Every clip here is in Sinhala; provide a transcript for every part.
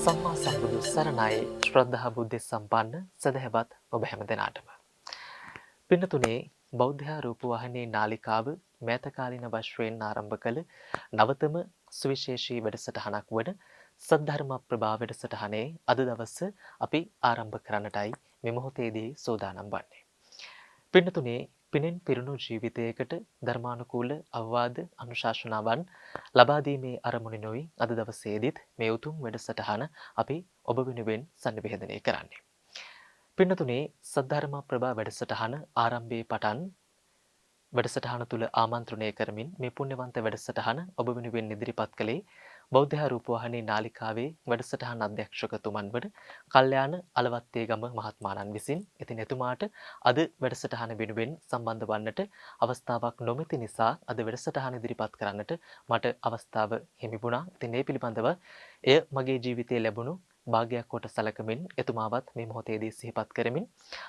සම්මා සම්බුදු සරණයි ශ්‍රද්ධා බුද්ධ සම්පන්න සදහැවත් ඔබ හැම දෙනාටම. පින්නතුනේ බෞද්ධ රූපවාහිනී නාලිකාව මෑත කාලින වශයෙන් ආරම්භ කළ නවතම සුවිශේෂී වැඩසටහනක් වන සද්ධර්ම ප්‍රභා වැඩසටහනේ අද දවස අපි ආරම්භ කරන්නටයි මේ මොහොතේදී සූදානම් වන්නේ. පින්නතුනේ පිනෙන් පිරුණු ජීවිතයකට ධර්මානුකූල අවවාද අනුශාසනාවන් ලබා දීමේ අරමුණිනුයි අද දවසේදීත් මේ උතුම් වැඩසටහන අපි ඔබ වෙනුවෙන් සංනිවේදනය කරන්නේ. පින්නතුනේ සද්ධර්ම ප්‍රභා වැඩසටහන ආරම්භයේ පටන් වැඩසටහන තුල ආමන්ත්‍රණය කරමින් මේ පුණ්‍යවන්ත වැඩසටහන ඔබ වෙනුවෙන් ඉදිරිපත් කළේ බෞද්ධ රූපවාහිනී නාලිකාවේ වැඩසටහන අධ්‍යක්ෂකතුමන් වන කල්යාණ අලවත්තේගම මහත්මයාණන් විසින්. ඉතින් එතුමාට අද වැඩසටහන වෙනුවෙන් සම්බන්ධ වන්නට අවස්ථාවක් නොමැති නිසා අද වැඩසටහන ඉදිරිපත් කරන්නට මට අවස්ථාව හිමි වුණා. ඉතින් මේ පිළිබඳව එය මගේ ජීවිතයේ ලැබුණු භාගයක් කොට සැලකමින් එතුමාවත් මේ මොහොතේදී සිහිපත් කරමින්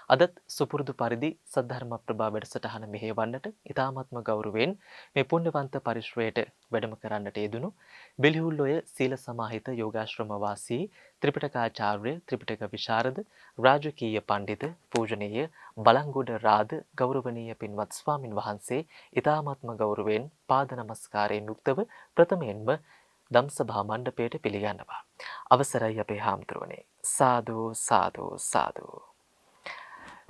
අදත් සුපුරුදු පරිදි සද්ධර්ම ප්‍රභා වැඩසටහන මෙහෙයවන්නට ඉතාමත්ම ගෞරවයෙන් මේ පුණ්‍යවන්ත පරිශ්‍රයට වැඩම කරන්නට යෙදුණු බෙලිහුල්ලොය සීල සමාහිත යෝගාශ්‍රම වාසී ත්‍රිපිටකාචාර්ය ත්‍රිපිටක විශාරද රාජකීය පඬිත පූජනීය බලංගොඩ රාද ගෞරවනීය පින්වත් ස්වාමින් වහන්සේ ඉතාමත්ම ගෞරවයෙන් පාද නමස්කාරයෙන් යුක්තව ප්‍රථමයෙන්ම දම්සභා මණ්ඩපයට පිළිගන්නවා. අවසරයි අපේ හාමුදුරුවනේ. සාදු සාදු සාදු.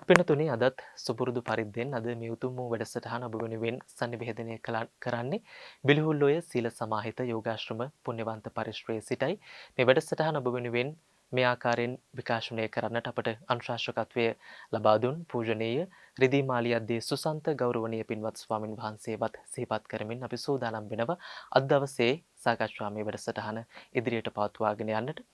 පින්නතුනි අදත් සුපුරුදු පරිද්දෙන් අද මේ උතුම් වූ වැඩසටහන ඔබ වෙනුවෙන් සංනිවේදනය කරන්නේ බිලිහුල්ලොය සීල සමාහිත යෝගාශ්‍රම පුණ්‍යවන්ත පරිශ්‍රයේ සිටයි. මේ වැඩසටහන ඔබ වෙනුවෙන් මේ ආකාරයෙන් විකාශනය කරන්නට අපට අනුශාසකත්වය ලබා දුන් පූජනීය රිදී මාලියද්දී සුසන්ත ගෞරවනීය පින්වත් ස්වාමින් වහන්සේවත් සිහිපත් කරමින් අපි සූදානම් වෙනවා අද දවසේ සාකච්ඡාමය වැඩසටහන ඉදිරියට පවත්වාගෙන යන්නට.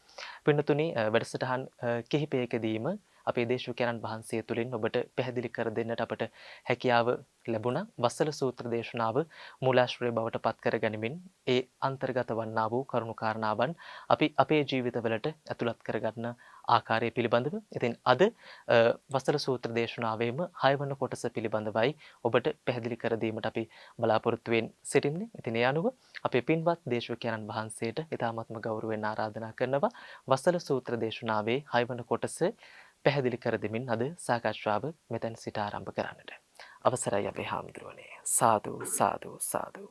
පින්නතුනි වැඩසටහන් කිහිපයකදීම අපේ දේශකයන්න් වහන්සේ තුලින් ඔබට පැහැදිලි කර දෙන්නට අපට හැකියාව ලැබුණා. වස්සල සූත්‍ර දේශනාව මූලාශ්‍රය බවට පත් කර ගනිමින් ඒ අන්තර්ගත වන්නා වූ කරුණු කාරණාවන් අපි අපේ ජීවිතවලට ඇතුළත් කරගන්න ආකාරය පිළිබඳව. ඉතින් අද වස්සල සූත්‍ර දේශනාවේම 6 වන කොටස පිළිබඳවයි ඔබට පැහැදිලි කර දීමට අපි බලාපොරොත්තු වෙමින් සිටින්නේ. ඉතින් ඒ අනුව අපේ පින්වත් දේශකයන්න් වහන්සේට ඉතාමත්ම ගෞරවයෙන් ආරාධනා කරනවා වස්සල සූත්‍ර දේශනාවේ 6 වන කොටස පැහැදිලි කර දෙමින් අද සාකච්ඡාව මෙතන සිට ආරම්භ කරන්නට. අවසරයි අපේ හාමුදුරුවනේ. සාදු සාදු සාදු.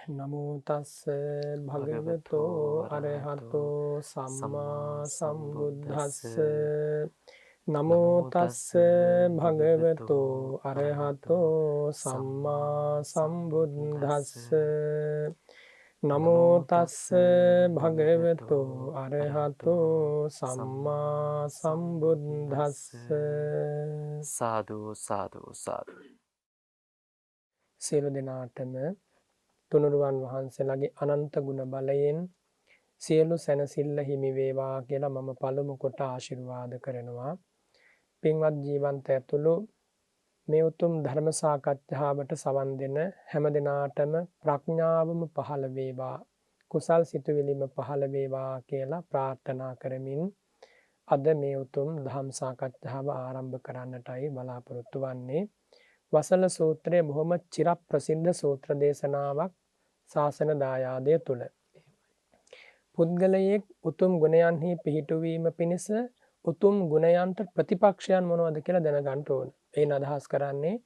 නමෝ තස්ස භගවතෝ අරහතෝ සම්මා සම්බුද්දස්ස නමෝ තස්ස භගවතෝ අරහතෝ සම්මා සම්බුද්දස්ස නමෝ තස්ස භගවතෝ අරහතෝ සම්මා සම්බුද්දස්ස සාදු සාදු සාදු. සියලු දෙනාටම තුනුරුවන් වහන්සේලාගේ අනන්ත ගුණ බලයෙන් සියලු සැනසෙල්ල හිමි වේවා කියලා මම පළමු කොට ආශිර්වාද කරනවා. පින්වත් ජීවන්ත ඇතුළු මේ උතුම් ධර්ම සාකච්ඡාවට සවන් දෙන හැම දිනාටම ප්‍රඥාවම පහළ වේවා, කුසල් සිතුවිලිම පහළ වේවා කියලා ප්‍රාර්ථනා කරමින් අද මේ උතුම් ධම් සාකච්ඡාව ආරම්භ කරන්නටයි බලාපොරොත්තු වන්නේ. වසල සූත්‍රය බොහොම චිර ප්‍රසිද්ධ සූත්‍ර දේශනාවක් ශාසන දායාදය තුල. පුද්ගලයෙක් උතුම් ගුණයන්හි පිහිටුවීම පිණිස උතුම් ගුණයන්ට ප්‍රතිපක්ෂයන් මොනවද කියලා දැනගන්න ඕන. එයින් අදහස් කරන්නේ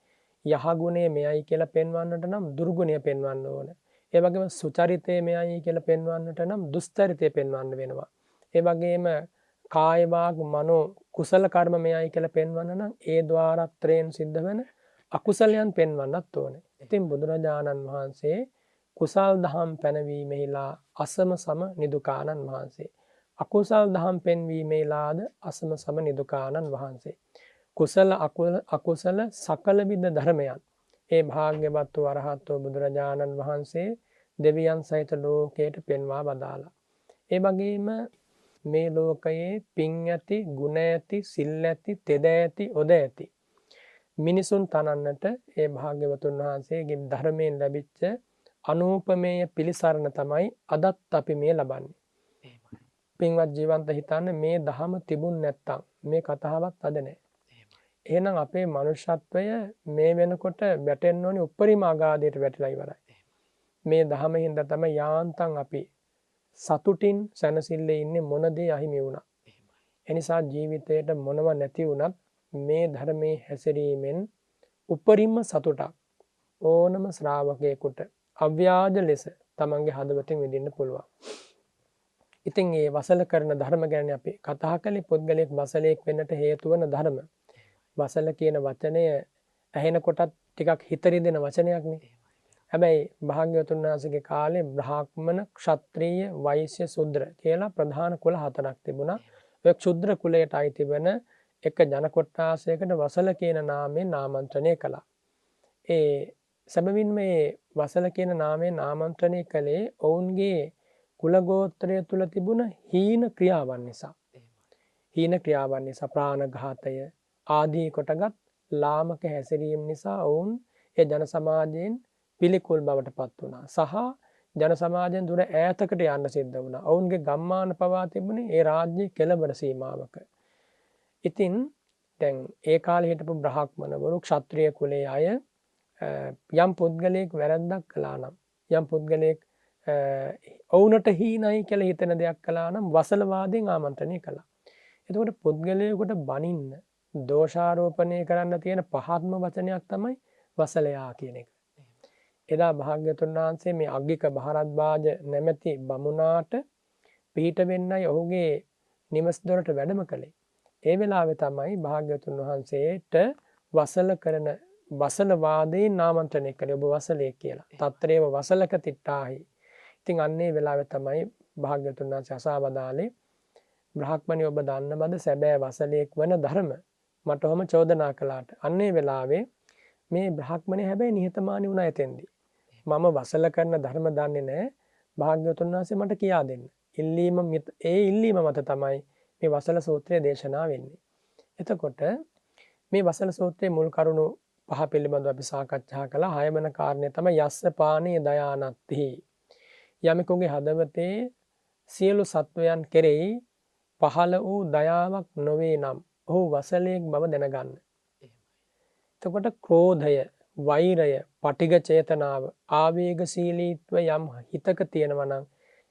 යහ ගුණය මෙයයි කියලා පෙන්වන්නට නම් දුර්ගුණය පෙන්වන්න ඕන. ඒ වගේම සුචරිතය මෙයයි කියලා පෙන්වන්නට නම් දුස්චරිතය පෙන්වන්න වෙනවා. ඒ වගේම කාය වාග් මනෝ කුසල කර්ම මෙයයි කියලා පෙන්වන්න නම් ඒ ద్వාරත්‍රයෙන් සිද්ධ වෙන අකුසලයන් පෙන්වන්නත් ඕනේ. ඉතින් බුදුරජාණන් වහන්සේ කුසල් දහම් පැනවීමෙහිලා අසම සම නිදුකානන් වහන්සේ. අකුසල් දහම් පෙන්වීමෙහිලාද අසම සම නිදුකානන් වහන්සේ. කුසල අකුසල සකල විද ධර්මයන් ඒ භාග්‍යවත් වූ අරහත් වූ බුදුරජාණන් වහන්සේ දෙවියන් සහිත ලෝකයට පෙන්වා වදාලා. ඒ වගේම මේ ලෝකයේ පින් ඇති, ගුණ ඇති, සිල් ඇති, තෙද ඇති, ඔද ඇති මිනිසුන් තනන්නට ඒ භාග්‍යවතුන් වහන්සේගේ ධර්මයෙන් ලැබිච්ච අනූපමේය පිළිසරණ තමයි අදත් අපි මේ ලබන්නේ. පින්වත් ජීවන්ත හිතන්න මේ දහම තිබුණ නැත්තම් මේ කතාවක් අද නැහැ. එහෙනම් අපේ මනුෂ්‍යත්වය මේ වෙනකොට වැටෙන්න ඕනේ උපරිම අගාධයට වැටිලා ඉවරයි. මේ දහම හින්දා තමයි යාන්තම් අපි සතුටින් සැනසille ඉන්නේ මොන දේ අහිමි වුණා. එනිසා ජීවිතයට මොනව නැති වුණත් මේ ධර්මයේ හැසිරීමෙන් උපරිම සතුටක් ඕනම ශ්‍රාවකයෙකුට අව්‍යාජ ලෙස තමන්ගේ හදවතින් විඳින්න පුළුවන්. ඉතින් මේ වසල කරන ධර්ම ගැන අපි කතා කළේ පුද්ගලයෙක් වසලයෙක් වෙන්නට හේතු වන ධර්ම. වසල කියන වචනය ඇහෙනකොටත් ටිකක් හිත රිදෙන වචනයක් නේ. හැබැයි භාග්‍යවතුන් වහන්සේගේ කාලේ බ්‍රාහ්මණ, ක්ෂත්‍රීය, වෛශ්‍ය, ශුද්‍ර කියලා ප්‍රධාන කුල හතරක් තිබුණා. ඔය ක්ෂුද්‍ර කුලයට අයිති වෙන එක ජන කොට්ටාසයකට වසල කියන නාමයෙන් ආමන්ත්‍රණය කළා. ඒ සැබවින් මේ වසල කියන නාමයෙන් ආමන්ත්‍රණය කළේ ඔවුන්ගේ කුලගෝත්‍රය තුල තිබුණ හීන ක්‍රියාවන් නිසා. හීන ක්‍රියාවන් නිසා ප්‍රාණඝාතය ආදී කොටගත් ලාමක හැසිරීම නිසා ඔවුන් ඒ ජන සමාජයෙන් පිළිකුල් බවට පත් වුණා. සහ ජන සමාජයෙන් දුර ඈතකට යන්න සිද්ධ වුණා. ඔවුන්ගේ ගම්මාන පවා තිබුණේ ඒ රාජ්‍ය කෙළවර සීමාවක. ඉතින් දැන් ඒ කාලේ හිටපු බ්‍රාහ්මණවරු ක්ෂත්‍රීය කුලයේ අය යම් පුද්ගලයෙක් වැරද්දක් කළා නම් යම් පුද්ගලයෙක් ඔවුනට හීනයි කියලා හිතන දෙයක් කළා නම් වසලවාදයෙන් ආමන්ත්‍රණය කළා. එතකොට පුද්ගලයෙකුට බනින්න දෝෂාරෝපණය කරන්න තියෙන පහත්ම වචනයක් තමයි වසලයා කියන එක. එදා භාග්‍යවතුන් වහන්සේ මේ අග්ගික භාරද්වාජ නැමැති බමුණාට පිහිට වෙන්නයි ඔහුගේ නිවස් දොරට වැඩම කළේ. ඒ වෙලාවේ තමයි භාග්‍යවතුන් වහන්සේට වසල කරන වසලවාදයෙන් ආමන්ත්‍රණය කළේ ඔබ වසලයෙක් කියලා. తත්‍රේව වසලක තිට්ඨාහි. ඉතින් අන්නේ වෙලාවේ තමයි භාග්‍යවතුන් වහන්සේ අසවදාලේ බ්‍රාහ්මණය ඔබ දන්නවද සැබෑ වසලයෙක් වන ධර්ම මට ඔහම චෝදනා කළාට. අන්නේ වෙලාවේ මේ බ්‍රාහ්මණය හැබැයි නිහතමානී වුණා එතෙන්දී. මම වසල කරන ධර්ම දන්නේ නැහැ. භාග්‍යවතුන් වහන්සේ මට කියා දෙන්න. ඒ ඉල්ලීම මත තමයි මේ වසල සූත්‍රය දේශනා වෙන්නේ. එතකොට මේ වසල සූත්‍රයේ මුල් කරුණු 5 පිළිබඳව අපි සාකච්ඡා කළා. 6 වෙනි කාරණය තමයි යස්ස පානේ දයානත්ති. යමෙකුගේ හදවතේ සියලු සත්වයන් කෙරෙහි පහළ වූ දයාවක් නොවේ නම් ඔහු වසලයෙක් බව දැනගන්න. එතකොට ක්‍රෝධය, වෛරය, පටිඝ චේතනාව, ආවේගශීලීත්වය යම් හිතක තියෙනවා නම්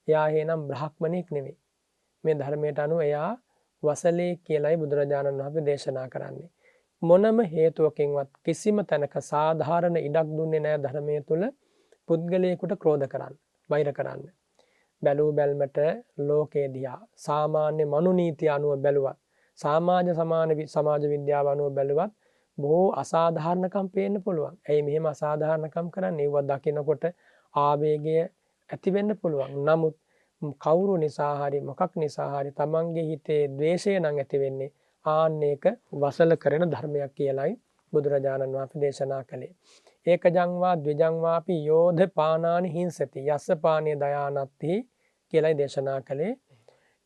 එයා එහෙනම් බ්‍රාහ්මණෙක් නෙවෙයි. මේ ධර්මයට අනුව එයා වසලයෙක් කියලායි බුදුරජාණන් වහන්සේ දේශනා කරන්නේ. මොනම හේතුවකින්වත් කිසිම තැනක සාධාරණ ඉඩක් දුන්නේ නැහැ ධර්මයේ තුල පුද්ගලයෙකුට ක්‍රෝධ කරන්න, වෛර කරන්න. බැලූ බැල්මට ලෝකයේ දිහා සාමාන්‍ය මනුනීතිය අනුව බැලුවත්, සමාජ විද්‍යාව අනුව බැලුවත් බොහෝ අසාධාරණකම් පේන්න පුළුවන්. ඇයි මෙහෙම අසාධාරණකම් කරන්නේ? ඒව දකිනකොට ආවේගය ඇති වෙන්න පුළුවන්. නමුත් කවුරු නිසා හරි මොකක් නිසා හරි තමන්ගේ හිතේ ද්වේෂය නම් ඇති වෙන්නේ ආන්න ඒක වසල කරන ධර්මයක් කියලයි බුදුරජාණන් වහන්සේ දේශනා කළේ. ඒකජං වා ද්විජං වාපි යෝධ පානානි හිංසති යස්ස පානේ දයානත්ති කියලයි දේශනා කළේ.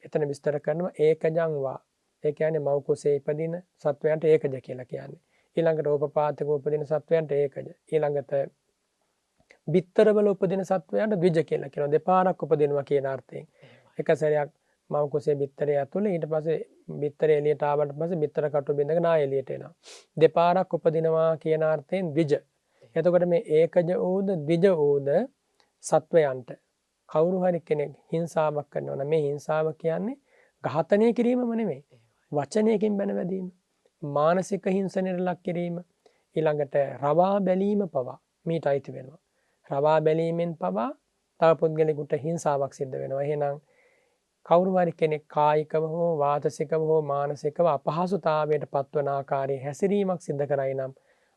එතන විස්තර කරනවා ඒකජං වා. ඒ කියන්නේ මව් කුසේ ඉපදින සත්වයන්ට ඒකජ කියලා කියන්නේ. ඊළඟට ඕපපාතක උපදින සත්වයන්ට ඒකජ. ඊළඟට බිත්තරවල උපදින සත්වයන්ට ද්විජ කියලා කියනවා. දෙපාරක් උපදිනවා කියන අර්ථයෙන්. එක සැරයක් මව් කුසේ බිත්තරය ඇතුළේ ඊට පස්සේ බිත්තරය එළියට ආවට පස්සේ බිත්තර කටු බින්දගෙන ආයෙ එළියට එනවා. දෙපාරක් උපදිනවා කියන අර්ථයෙන් ද්විජ. එතකොට මේ ඒකජ වූද ද්විජ වූද සත්වයන්ට කවුරු හරි කෙනෙක් හිංසාවක් කරනවා නම් මේ හිංසාව කියන්නේ ඝාතනය කිරීමම නෙමෙයි. වචනයකින් බැන වැදීම, මානසික හිංසනයට ලක් කිරීම, ඊළඟට රවා බැලීම පවා මීට අයිති වෙනවා. රවා බැලීමෙන් පවා තව පුද්ගලෙකුට හිංසාවක් සිද්ධ වෙනවා. එහෙනම් කවුරු හරි කෙනෙක් කායිකව හෝ වාචසිකව හෝ මානසිකව අපහසුතාවයට පත්වන ආකාරයේ හැසිරීමක් සිද්ධ කරයි නම්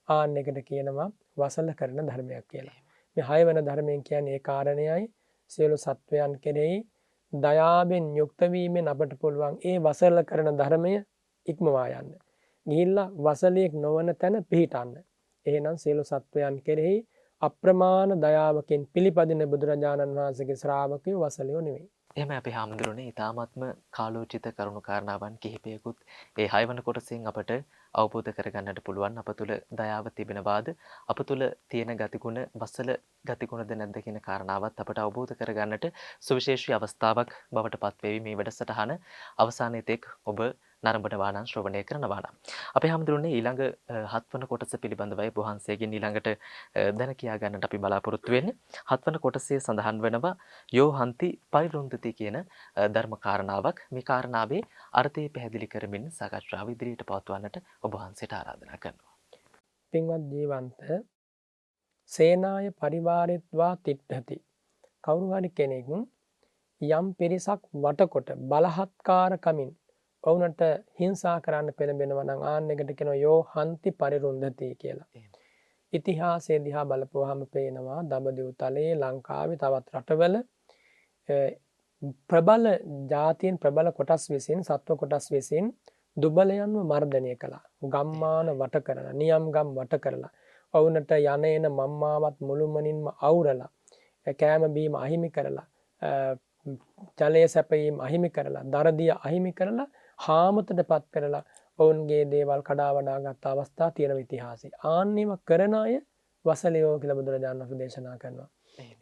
ආන්න එකට කියනවා වසල කරන ධර්මයක් කියලා. මේ 6 වෙනි ධර්මයෙන් කියන්නේ ඒ කාරණේයි සියලු සත්වයන් කෙරෙහි දයාවෙන් යුක්ත වීමෙන් අපට පුළුවන් ඒ වසල කරන ධර්මය ඉක්මවා යන්න. ගිහිල්ලා වසලයක් නොවන තැන පිහිටන්න. එහෙනම් සියලු සත්වයන් කෙරෙහි අප්‍රමාණ දයාවකින් පිළිපදින බුදුරජාණන් වහන්සේගේ ශ්‍රාවකයෝ වසලයෝ නෙවෙයි. එහෙම අපි හාමුදුරනේ ඊ타ත්ම කාලෝචිත කරුණු කාරණාවන් කිහිපයකුත් ඒ 6 වන කොටසෙන් අපට අවබෝධ කරගන්නට පුළුවන්. අප තුළ දයාව තිබෙනවාද, අප තුළ තියෙන ගතිගුණ වසල ගතිගුණද නැද්ද කියන කාරණාවත් අපට අවබෝධ කරගන්නට සුවිශේෂී අවස්ථාවක් බවට පත් වේවි. මේ වැඩසටහන අවසානයේ තෙක් ඔබ නරඹනවා නම් ශ්‍රවණය කරනවා නම්. අපේ හැමදෙරුනේ ඊළඟ හත්වන කොටස පිළිබඳවයි වහන්සේගෙන් ඊළඟට දැන කියා ගන්නට අපි බලාපොරොත්තු වෙන්නේ. හත්වන කොටසේ සඳහන් වෙනවා යෝ හන්ති පරිරුන්දති කියන ධර්ම කාරණාවක්. මේ කාරණාවේ අර්ථය පැහැදිලි කරමින් සාකච්ඡාව ඉදිරියට පවත්වන්නට ඔබ වහන්සේට ආරාධනා කරනවා. පින්වත් ජීවන්ත සේනාය පරිවාරෙත්වා තිට්ඨති. කවුරු හරි කෙනෙක් යම් පිරිසක් වටකොට බලහත්කාරකමින් ඔවුනට හිංසා කරන්න පෙළඹෙනවා නම් ආන්න එකට කියනවා යෝ හන්ති පරිරුන්දති කියලා. ඉතිහාසයේ දිහා බලපුවාම පේනවා දඹදිව තලයේ ලංකාවේ තවත් රටවල ප්‍රබල ජාතීන් ප්‍රබල කොටස් විසින් සත්ව කොටස් විසින් දුබලයන්ව මර්ධනය කළා. ගම්මාන වට කරලා නියම් ගම් වට කරලා ඔවුනට යන එන මම්මාවත් මුළුමනින්ම අවුරලා කෑම බීම අහිමි කරලා ජලය සැපයීම අහිමි කරලා දරදිය අහිමි කරලා හාමතට පත් කරලා ඔවුන්ගේ දේවල් කඩා වඩා ගත් අවස්ථා තියෙන ඉතිහාසයේ. ආන්නේම කරන අය වසලයෝ කියලා බුදුරජාණන් වහන්සේ දේශනා කරනවා.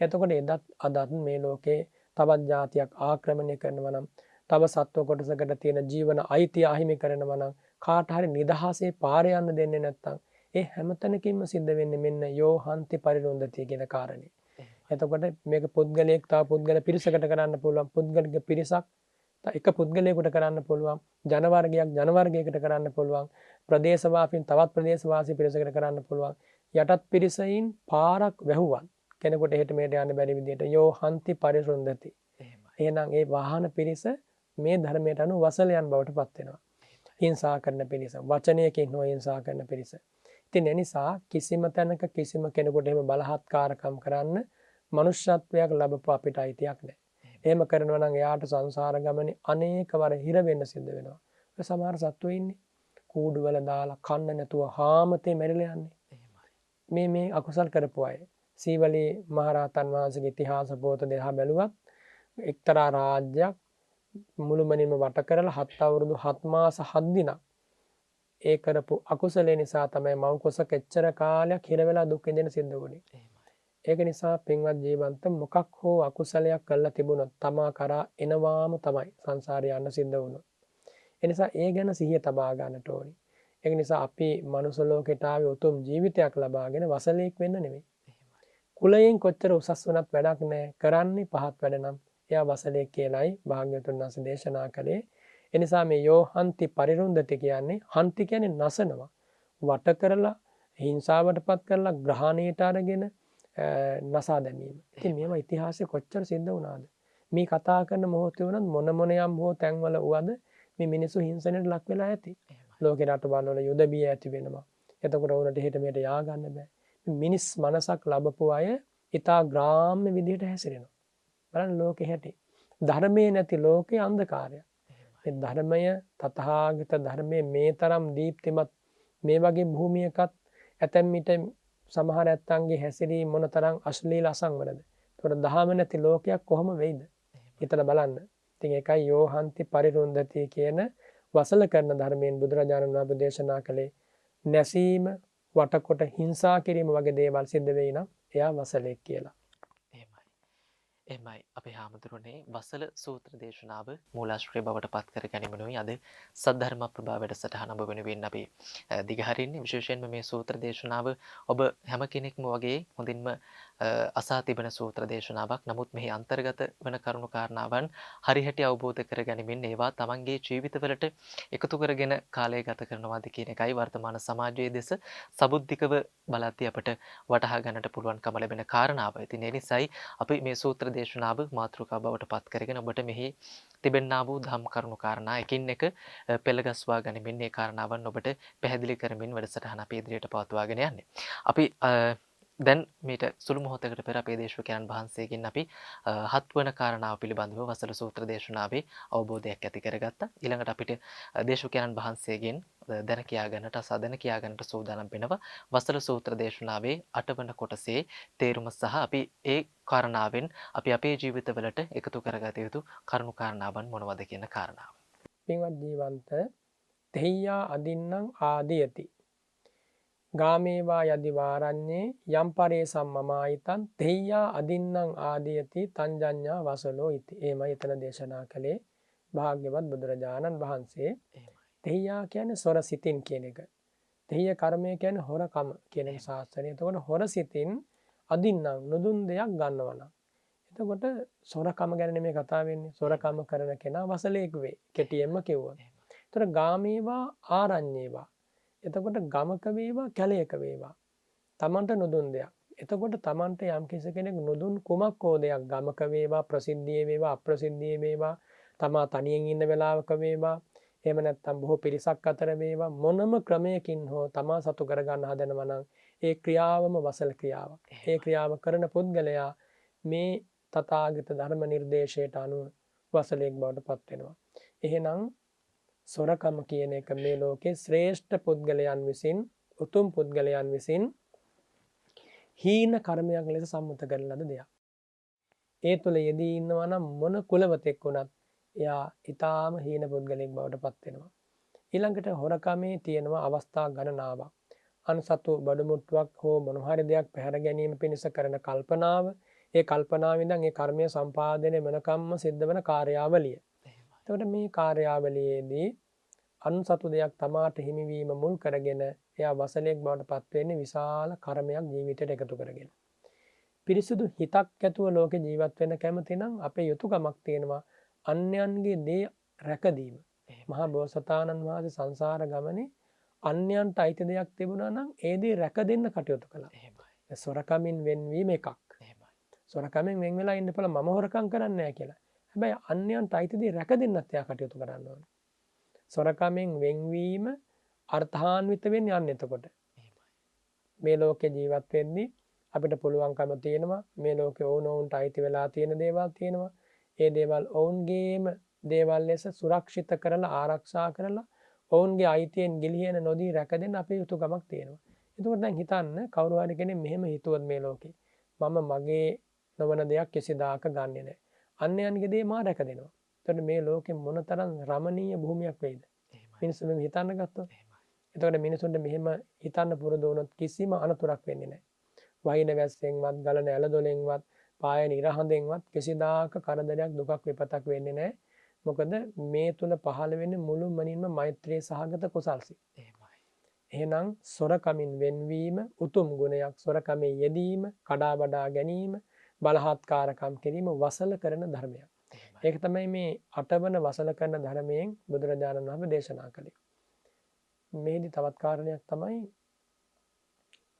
එතකොට එදත් අදත් මේ ලෝකේ තවත් ජාතියක් ආක්‍රමණය කරනවා නම් තව සත්ව කොටසකට තියෙන ජීවන අයිතිය අහිමි කරනවා නම් කාට හරි නිදහසේ පාර යන්න දෙන්නේ නැත්නම් ඒ හැමතැනකින්ම සිද්ධ වෙන්නේ මෙන්න යෝ හන්ති පරිරුන්දති කියන කාරණේ. එතකොට මේක පුද්ගලයෙක් තව පුද්ගල පිරිසකට කරන්න පුළුවන් පුද්ගලික පිරිසක් එක පුද්ගලයෙකුට කරන්න පුළුවන් ජන වර්ගයක් ජන වර්ගයකට කරන්න පුළුවන් ප්‍රදේශවාසීන් තවත් ප්‍රදේශවාසී පිරිසකට කරන්න පුළුවන් යටත් පිරිසයින් පාරක් වැහුවත් කෙනෙකුට එහෙට මෙහෙට යන්න බැරි විදිහට යෝ හන්ති පරිරුන්දති. එහෙනම් ඒ වාහන පිරිස මේ ධර්මයට අනුව වසලයන් බවට පත් වෙනවා. හිංසා කරන පිරිස වචනයකින් හෝ හිංසා කරන පිරිස. ඉතින් ඒ නිසා කිසිම තැනක කිසිම කෙනෙකුට එහෙම බලහත්කාරකම් කරන්න මනුෂ්‍යත්වයක් ලැබපු අපිට අයිතියක් නැහැ. එහෙම කරනවා නම් එයාට සංසාර ගමනේ අනේක වර හිර වෙන්න සිද්ධ වෙනවා. ඒ සමහර සත්වෝ ඉන්නේ කූඩු වල දාලා කන්න නැතුව හාමතේ මැරිලා යන්නේ. මේ අකුසල් කරපු අය. සීවලී මහරහතන් වහන්සේගේ ඉතිහාස පොත දෙහා බැලුවත් එක්තරා රාජ්‍යයක් මුළුමනින්ම වට කරලා 7 අවුරුදු 7 මාස 7 දිනක් ඒ කරපු අකුසලේ නිසා තමයි මව් කුසක එච්චර කාලයක් හිර වෙලා දුක් විඳින්න සිද්ධ වුනේ. ඒක නිසා පින්වත් ජීවන්ත මොකක් හෝ අකුසලයක් කළා තිබුණොත් තමා කරා එනවාම තමයි සංසාරේ යන්න සිද්ධ වුණොත්. ඒ නිසා ඒ ගැන සිහිය තබා ගන්නට ඕනි. ඒක නිසා අපි මනුස්ස ලෝකයට ආවේ උතුම් ජීවිතයක් ලබාගෙන වසලෙක් වෙන්න නෙමෙයි. කුලයෙන් කොච්චර උසස් වුණත් වැඩක් නැහැ. කරන්නේ පහත් වැඩ නම් එයා වසලෙක් කියලායි භාග්‍යවතුන් වහන්සේ දේශනා කළේ. ඒ නිසා මේ යෝ හන්ති පරිරුන්දති කියන්නේ හන්ති කියන්නේ නසනවා. වට කරලා හිංසාවටපත් කරලා ග්‍රහණයට අරගෙන නසා දැමීම. ඉතින් මේවා ඉතිහාසයේ කොච්චර සිද්ධ වුණාද? මේ කතා කරන මොහොතේ වුණත් මොන යම් හෝ තැන්වල වුවද මේ මිනිස්සු හිංසනයට ලක් වෙලා ඇති. ලෝකේ රටවල් වල යුද බිය ඇති වෙනවා. එතකොට උනට හිට මෙහෙට යා ගන්න බෑ. මිනිස් මනසක් ලැබපු අය ඊටා ග්‍රාම්‍ය විදිහට හැසිරෙනවා. බලන්න ලෝකේ හැටි. ධර්මයේ නැති ලෝකේ අන්ධකාරය. මේ ධර්මය තථාගත ධර්මයේ මේ තරම් දීප්තිමත් මේ වගේ භූමියකත් ඇතැම් විට සමහර ඇත්තන්ගේ හැසිරීම මොන තරම් අශ්ලීල අසංවරද. ඒකට දහම නැති ලෝකයක් කොහොම වෙයිද? හිතලා බලන්න. ඉතින් ඒකයි යෝ හන්ති පරිරුන්දති කියන වසල කරන ධර්මයෙන් බුදුරජාණන් වහන්සේ දේශනා කළේ නැසීම වටකොට හිංසා කිරීම වගේ දේවල් සිද්ධ වෙයි නම් එයා වසලෙක් කියලා. එහෙමයි අපේ හාමුදුරනේ වසල සූත්‍ර දේශනාව මූලාශ්‍රය බවට පත් කර ගැනීමනුයි අද සද්ධර්ම ප්‍රභා වැඩසටහන ඔබ වෙනුවෙන් අපි දිගහරින්නේ. විශේෂයෙන්ම මේ සූත්‍ර දේශනාව ඔබ හැම කෙනෙක්ම වගේ හොඳින්ම අසා තිබෙන සූත්‍ර දේශනාවක්. නමුත් මෙහි අන්තර්ගත වන කරුණු කාරණාවන් හරිහැටි අවබෝධ කර ගැනීමෙන් ඒවා තමන්ගේ ජීවිතවලට එකතු කරගෙන කාලය ගත කරනවාද කියන එකයි වර්තමාන සමාජයේ දෙස සබුද්ධිකව බලද්දී අපට වටහා ගන්නට පුළුවන්කම ලැබෙන කාරණාව. ඉතින් ඒ නිසායි අපි මේ සූත්‍ර දේශනාව මාතෘකා බවට පත් කරගෙන ඔබට මෙහි තිබෙන්නා වූ ධම් කරුණු කාරණා එකින් එක පෙළගස්වා ගනිමින් මේ කාරණාවන් ඔබට පැහැදිලි කරමින් වැඩසටහන අපි ඉදිරියට පවත්වාගෙන යන්නේ. අපි දැන් මේට සුළු මොහොතකට පෙර අපේ දේශකයන් වහන්සේගෙන් අපි හත්වන කාරණාව පිළිබඳව වසල සූත්‍ර දේශනාවේ අවබෝධයක් ඇති කරගත්තා. ඊළඟට අපිට දේශකයන් වහන්සේගෙන් දැන කියා ගන්නට අසදැන කියා ගන්නට සූදානම් වෙනවා වසල සූත්‍ර දේශනාවේ 8 වන කොටසේ තේරුම සහ අපි ඒ කාරණාවෙන් අපි අපේ ජීවිතවලට එකතු කරගත යුතු කරුණු කාරණාවන් මොනවද කියන කාරණාව. පින්වත් ජීවන්ත තෙහියා අදින්නම් ආදීයති ගාමේවා යදි වාරඤ්ඤේ යම් පරේ සම්මමායිතං තෙහියා අදින්නම් ආදීයති තංජඤ්ඤා වසලෝ ඉති. එමය එතන දේශනා කළේ භාග්‍යවත් බුදුරජාණන් වහන්සේ. තෙහියා කියන්නේ සොර සිතින් කියන එක. තෙහිය කර්මය කියන්නේ හොරකම කියන එක ශාස්ත්‍රණය. එතකොට හොර සිතින් අදින්නම් නොදුන් දෙයක් ගන්නවා නම්. එතකොට සොරකම ගැන නෙමෙයි කතා වෙන්නේ. සොරකම කරන කෙනා වසලෙක් වේ. කෙටියෙන්ම කිව්වොත්. එතකොට ගාමේවා ආරඤ්ඤේවා. එතකොට ගමක වේවා කැලයක වේවා. තමන්ට නොදුන් දෙයක්. එතකොට තමන්ට යම් කෙනෙක් නොදුන් කුමක් හෝ දෙයක් ගමක වේවා ප්‍රසිද්ධියේ වේවා අප්‍රසිද්ධියේ වේවා තමා තනියෙන් ඉන්න වෙලාවක වේවා එහෙම නැත්නම් බොහෝ පිරිසක් අතර වේවා මොනම ක්‍රමයකින් හෝ තමා සතු කරගන්න හදනවා නම් ඒ ක්‍රියාවම වසල ක්‍රියාවක්. ඒ ක්‍රියාව කරන පුද්ගලයා මේ තථාගත ධර්ම නිර්දේශයට අනුව වසලෙක් බවට පත් වෙනවා. එහෙනම් සොරකම කියන එක මේ ලෝකේ ශ්‍රේෂ්ඨ පුද්ගලයන් විසින් උතුම් පුද්ගලයන් විසින් හීන කර්මයක් ලෙස සම්මත කරන ලද දෙයක්. ඒ තුළ යෙදී ඉන්නවා නම් මොන කුලවතෙක් වුණත් එයා ඊටාම හීන පුද්ගලෙක් බවට පත් වෙනවා. ඊළඟට හොරකමේ තියෙනවා අවස්ථා ගණනාවක්. අන්සතු බඩමුට්ටුවක් හෝ මොන හරි දෙයක් පැහැර ගැනීම පිණිස කරන කල්පනාව, ඒ කල්පනාවෙන් ඒ කර්මය සම්පාදනය වෙනකම්ම සිද්ධ වෙන කාර්යාවලිය. එතකොට මේ කාර්යාවලියේදී අන්සතු දෙයක් තමාට හිමිවීම මුල් කරගෙන එයා වසලෙක් බවට පත් වෙන්නේ විශාල කර්මයක් ජීවිතයට එකතු කරගෙන. පිරිසුදු හිතක් ඇතුව ලෝකේ ජීවත් වෙන්න කැමති නම් අපේ යුතුයකමක් තියෙනවා අන්‍යයන්ගේ දේ රැකදීම. මහා බෝසතාණන් වහන්සේ සංසාර ගමනේ අන්‍යයන්ට අයිති දෙයක් තිබුණා නම් ඒ දේ රැක දෙන්න කටයුතු කළා. සොරකමින් වෙන්වීම එකක්. සොරකමින් වෙන් වෙලා ඉන්න පුළුවන් මම හොරකම් කරන්නේ නැහැ කියලා. හැබැයි අන්‍යයන්ට අයිති දේ රැක දෙන්නත් එයා කටයුතු කරන්න ඕනේ. සොරකමින් වෙන්වීම අර්ථාන්විත වෙන්නේ යන්නේ එතකොට. මේ ලෝකේ ජීවත් වෙද්දී අපිට පුළුවන්කම තියෙනවා මේ ලෝකේ ඕනෝන්ට අයිති වෙලා තියෙන දේවල් තියෙනවා. ඒ දේවල් ඔවුන්ගේම දේවල් ලෙස සුරක්ෂිත කරලා ආරක්ෂා කරලා ඔවුන්ගේ අයිතියෙන් ගිලිහෙන නොදී රැකදෙන්න අපේ යුතුයකමක් තියෙනවා. එතකොට දැන් හිතන්න කවුරු හරි කෙනෙක් මෙහෙම හිතුවොත් මේ ලෝකේ මම මගේ නොවන දෙයක් කිසිදාක ගන්නෙ නැහැ. අන්‍යයන්ගේ දේ මා රැකදෙනවා. එතකොට මේ ලෝකෙ මොනතරම් රමණීය භූමියක් වෙයිද? මිනිස්සු මෙහෙම හිතන්න ගත්තොත්. එතකොට මිනිසුන්ට මෙහෙම හිතන්න පුරුදු වුණොත් කිසිම අනතුරක් වෙන්නේ නැහැ. වහින වැස්සෙන්වත් ගලන ඇලදොලෙන්වත් පායන ඉරහඳෙන්වත් කිසිදාක කරදරයක් දුකක් විපතක් වෙන්නේ නැහැ. මොකද මේ තුල පහළ වෙන්නේ මුළුමනින්ම මෛත්‍රී සහගත කුසල්සිත. එහෙනම් සොරකමින් වෙන්වීම උතුම් ගුණයක්. සොරකමේ යෙදීම, කඩා බඩා ගැනීම, බලහත්කාරකම් කිරීම වසල කරන ධර්මයක්. ඒක තමයි මේ අටවන වසල කරන ධර්මයෙන් බුදුරජාණන් වහන්සේ දේශනා කළේ. මේදි තවත් කාරණයක් තමයි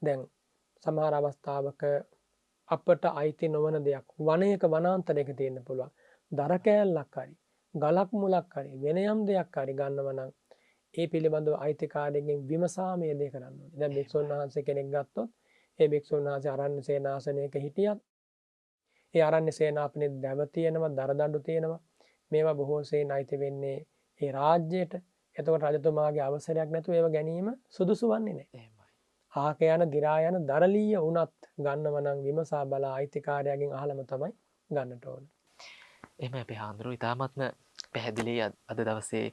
දැන් සමහර අවස්ථාවක අපට අයිති නොවන දෙයක් වනයක වනාන්තරයක තියෙන්න පුළුවන්. දර කෑල්ලක් හරි, ගලක් මුලක් හරි, වෙන යම් දෙයක් හරි ගන්නව නම් ඒ පිළිබඳව අයිතිකාරයෙන් විමසා මේ දේ කරන්න ඕනේ. දැන් භික්ෂුන් වහන්සේ කෙනෙක් ගත්තොත් ඒ භික්ෂුන් වහන්සේ ආරණ්‍ය සේනාසනයක හිටියත් ඒ ආරණ්‍ය සේනාපනේ දැව තියෙනවා, දරදඬු තියෙනවා. මේවා බොහෝ සෙයින් අයිති වෙන්නේ ඒ රාජ්‍යයට. එතකොට රජතුමාගේ අවසරයක් නැතුව ඒව ගැනීම සුදුසු වන්නේ නැහැ. ආක යන දිරා යන දරලීය වුණත් ගන්නව නම් විමසා බලා අයිතිකාරයාගෙන් අහලම තමයි ගන්නට ඕන. එහෙම අපේ හාමුදුරුවෝ ඉතාමත්ම පැහැදිලි අද දවසේ